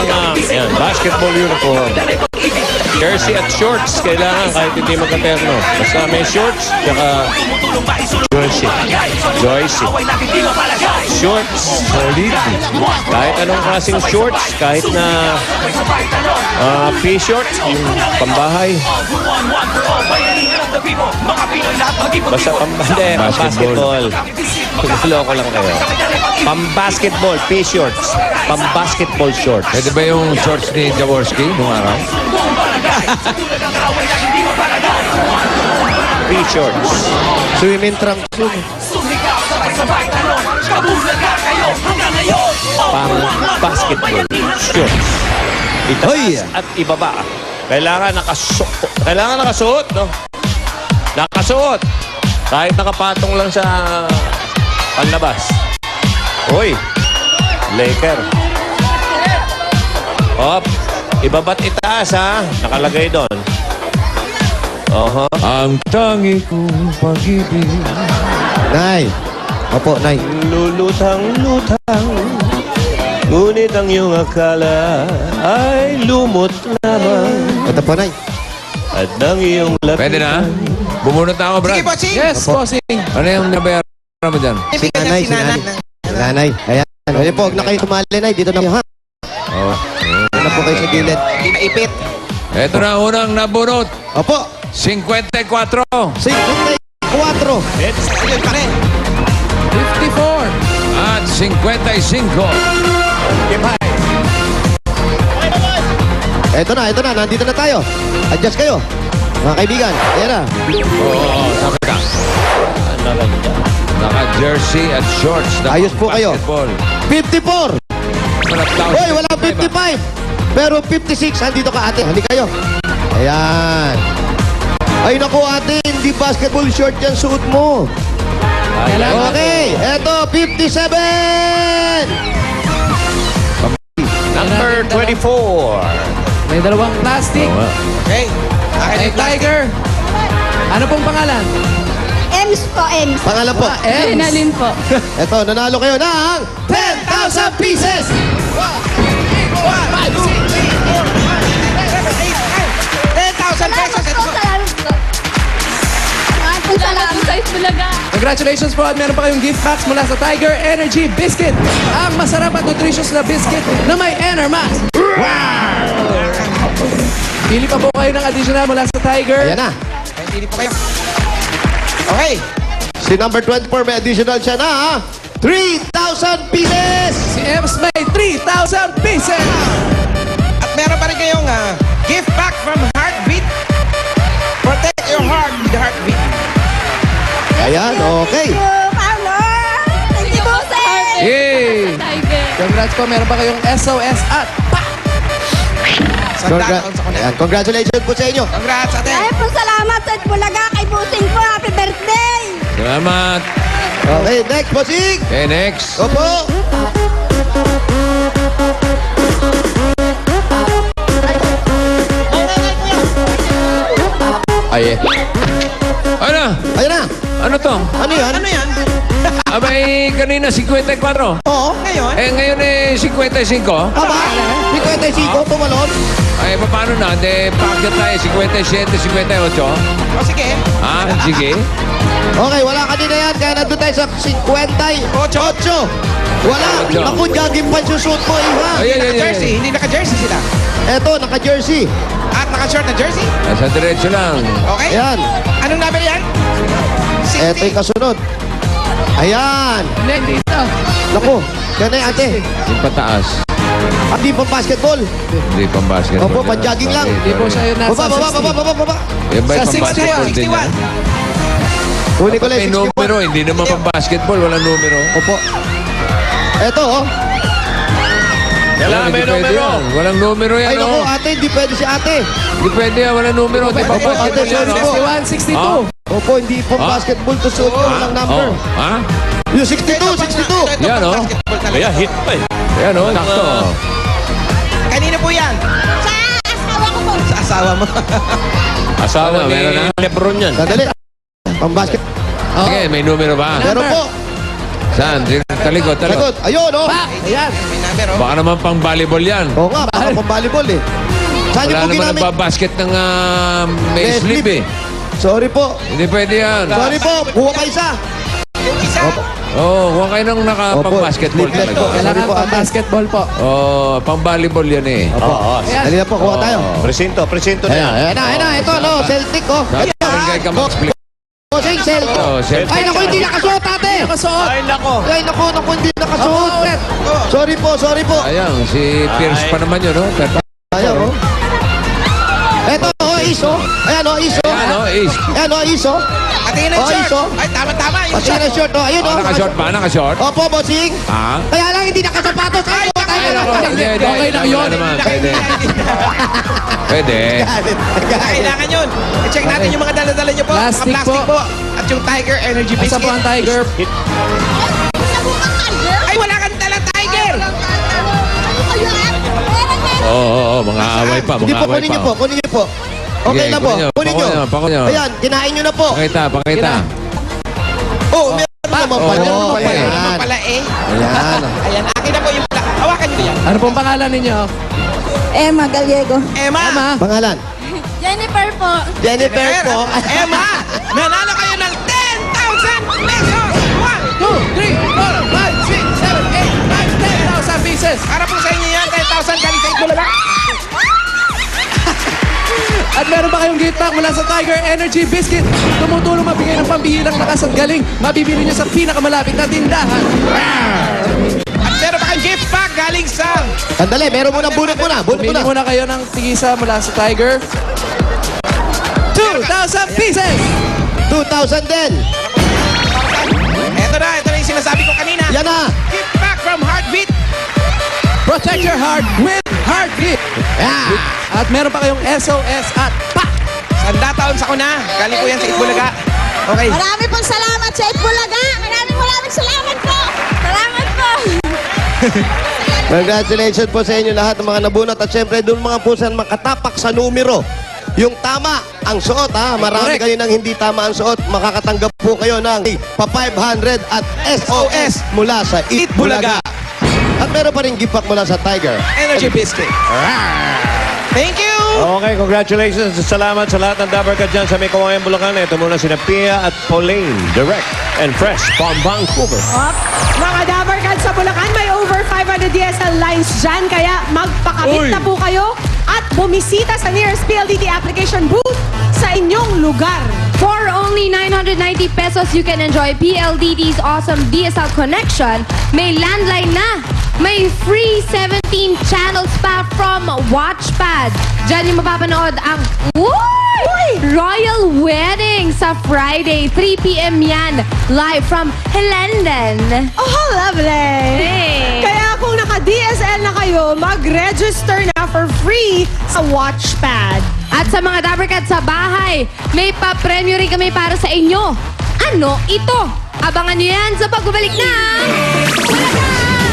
ayan, basketball uniform. Jersey at shorts, kailangan kahit hindi magkaterno. Basta may shorts, tsaka jersey. Joycey. Shorts, solid. Kahit anong klaseng shorts, kahit na p-short, yung pambahay. Basta pambahay, basketball. Loko lang kayo. Pang-basketball, P-shorts. Pang-basketball shorts. Pwede ba yung shorts ni Jaworski nung araw? P-shorts. Swimming trunks yun. Pang-basketball shorts. Itaas at ibaba. Kailangan nakasuot, no? Nakasuot. Kahit nakapatong lang sa panlabas. Uy, Laker. Hop, ibaba't itaas, ha? Nakalagay doon. Oho. Ang tangi kong pag-ibig. Nay. Opo, Nay. Lulutang-lutang. Ngunit ang iyong akala ay lumot lamang. Ito po, Nay. At ng iyong lapitan. Pwede na? Bumunot na ako, Brad. Sige, bossing. Yes, bossing. Ano yung nabayaran mo dyan? Si Nanay, si Nanay. Si Nanay. Ayan. Pwede po, huwag na kayo tumali, Nay. Dito na po, ha? Oh. Dito na po kayo sa gilid. Hindi maipit. Ito na unang nabunot. Opo. 54. 54. Ayun pa rin. 54. At 55. Ito na. Nandito na tayo. Adjust kayo. Mga kaibigan. Ayan na. Oo, sabi ka. Naka-jersey at shorts. Ayos po kayo. Basketball. 54. Hoy, walang 55. Pero 56. Andito ka, ate. Hindi kayo. Ayan. Ay, naku, ate. Hindi basketball short yan suot mo. Okay. Eto, 57. Number 24. May dalawang plastic. Okay. Akin Hey, yung plastic. Tiger. Ano pong pangalan? Ems po, Ems. Pangalan po. Ems. po. Eto, nanalo kayo ng 10,000 pieces. 10,000 pesos. Ito po. Salamat. Congratulations po at meron pa kayong gift packs mula sa Tiger Energy Biscuit. Ang masarap at nutritious na biscuit na may Enermax. Pili pa po kayo ng additional mula sa Tiger. Ayan na. Hindi po kayo. Okay. Si number 24 may additional siya na 3,000 pieces. Si Ems may 3,000 pieces. At meron pa rin kayong gift pack from Heartbeat. Protect your heart with the Heartbeat. Ayan, okay. Thank you, Bossing. Yay! Congrats po, meron pa kayong SOS at Ayan, congratulations po sa inyo. Congrats, ate. Ay po, salamat sa Bulaga kay Bossing po. Happy birthday. Salamat. Okay, next, bossing. Okay, next. Opo. Ay, ano? Ayan na. Ano to? Ano yan? Ano yan? Abay, kanina 54. Oo. Ngayon? Ngayon 55. Aba, 55 tumalon. Ay, paano na? Packet tayo, 57, 58. O sige. Sige. Okay, wala kanina yan. Kaya nandun tayo sa 58. Wala. Ocho. Naku, jogging pants yung suit mo, Iha. Naka-jersey. Hindi naka-jersey sila. Eto, naka-jersey. At naka-short na jersey. Nasa diretso lang. Okay? Ayan. Anong number yan? Eto yung kasunod. Ayan. dito. Naku, yan na yung ate. Yung pataas. Hindi pang basketball. Hindi pang basketball. Opo, pang jogging lang. Hindi po siya yung nasa Baba. 60. Yan ba yung Sa pang basketball din yan? Huli ko lang May 61. numero, hindi naman pang basketball, walang numero. Opo. Eto, oh. Kailangan may Hindi pwede numero. yan. Walang numero yan, Ay, naku, oh. ate, hindi pwede si ate. Hindi pwede yan, walang numero. Hindi pang Opo, ate, basketball yan, sorry oh. po. 61, 62. Opo, hindi pang basketball to suot ko. Walang number. Ha? Yung 62. Yan, oh. Kaya hit pa eh. Yan, oh. Sakto. Kanina po yan. Sa asawa ko po. Sa asawa mo. Asawa Ano, ni meron na? Lebron yan. Sandali. Pang basket. Sige, may numero ba? Meron po. Saan? Talikod, Sagot. Ayun, oh. Pak! Ayan. May number, oh. Baka naman pang volleyball yan. Oo nga, baka pang volleyball eh. Saan Wala yung po naman ginamit? nagbabasket ng may May slip slip. eh. Sorry po. Hindi pwede yan. Sorry po. Kuha pa isa. Yung isa. Oo, huwag kayo nang nakapang-basketball Opo, sliplet talaga. po. Sorry Kailangan po, pang ate. basketball po. Oo, pang-volleyball yan eh. Opo. Ayan. Dali na po, kuha tayo. Presinto na yan. Ayan na. Ito, no, Celtic, oh. Dapat Ito, barangay ka ha. mag-split. Bossing. bossing, cellphone. Oh, cellphone. Ay, naku, hindi nakasuot, ate. Ay, nako. Ay, naku, hindi nakasuot. Sorry po. Ayan, si Pierce pa naman yun, no? Ayan, oh. Eto, iso. Ayan, iso. Ayan, is. Ayan, iso. Patingin ng short. iso. Ay, tama. Yung Patingin ng short, ayun, Naka-short ba? Naka-short? Opo, bossing. Ha? Kaya lang, hindi nakasapatos. Ay, Okay lang yun. Pwede. Pwede. Kailangan yun. I-check natin yung mga dala-dala nyo po. Plastic Mga plastic po. At yung Tiger Energy Biscuit. Asa po ang Tiger? Ay, wala kang dalang Tiger! Oo, mga away pa, Hindi mga po, away kunin pa. niyo po. Okay Sige, na po. Kunin niyo. Pakunin nyo. Ayan, kinain niyo na po. Pakita. Oh, meron naman pala. Oo, Ayan. Ano naman pala eh. Ayan. Ayan, akin na po yung... Hawakan nyo yan. Ano pong pangalan ninyo? Emma Gallego. Emma! Pangalan? Jennifer po. Jennifer po. Emma! Nanalo kayo ng 10,000 pesos! 1, 2, 3, 4, 5, 6, 7, 8, 9, 10,000 pieces. Para po sa inyo yan, 10,000 galing sa Itbulaga. At meron ba kayong gift pack mula sa Tiger Energy Biscuit? Tumutulong mabigay ng pambihirang lakas at galing. Mabibili nyo sa pinakamalapit na tindahan. At meron pa kayong gift pack galing sa... Sandali, meron muna, bunot muna. Pumili muna kayo ng tigisa mula sa Tiger. 2,000 pieces! 2,000 din. Ito na yung sinasabi ko kanina. Yan na. Gift pack from Heartbeat. Protect your heart with Heartbeat. At meron pa kayong SOS at PAK. Sanda taon sa kuna. Galing po yan sa Itbulaga. Okay. Marami pong salamat sa Itbulaga. Maraming salamat po. Salamat po. Congratulations po sa inyo lahat ng mga nabunot. At syempre, doon mga po sa makatapak sa numero. Yung tama ang suot, ha? Marami Correct. kayo nang hindi tama ang suot. Makakatanggap po kayo ng pa 500 at SOS mula sa Itbulaga. At meron pa rin gift pack mula sa Tiger. Energy Biscuit. Thank you! Okay, congratulations. Salamat sa lahat ng Dabber Cats dyan sa may Kawayan, Bulacan. Ito muna sina Pia at Pauline, direct and fresh from Vancouver. Mga Dabber Cats sa Bulacan, may over 500 DSL lines dyan. Kaya magpakabit na po kayo at bumisita sa nearest PLDT application booth sa inyong lugar. For only 990 pesos, you can enjoy PLDT's awesome DSL connection. May landline na. May free 17 channels pa from Watchpad. Diyan yung mapapanood ang Royal Wedding sa Friday, 3 p.m. yan. Live from Helenden. Oh, lovely! Hey. Kaya kung naka-DSL na kayo, mag-register na for free sa Watchpad. At sa mga Dabber Cats sa bahay, may pa-premyo rin kami para sa inyo. Ano ito? Abangan nyo yan sa pagbabalik na Bulacan!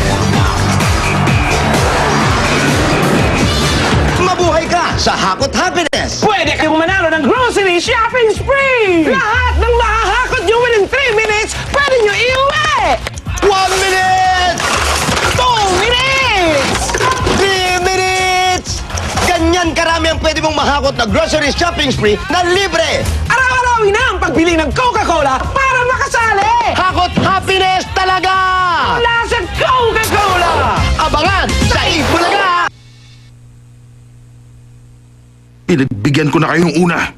Mabuhay ka sa Hakot Happiness! Pwede kayong manalo ng grocery shopping spree! Lahat ng mahahakot nyo within 3 minutes, pwede nyo iuwi! 1 minute! 2 minutes! 3 minutes! Ganyan karami ang pwede mong mahakot na grocery shopping spree na libre! Araw-arawin na ang pagbili ng Coca-Cola para makasali! Hakot Happiness talaga! Mula sa Coca-Cola! Abangan sa Itbulaga! Pinagbigyan ko na kayong una.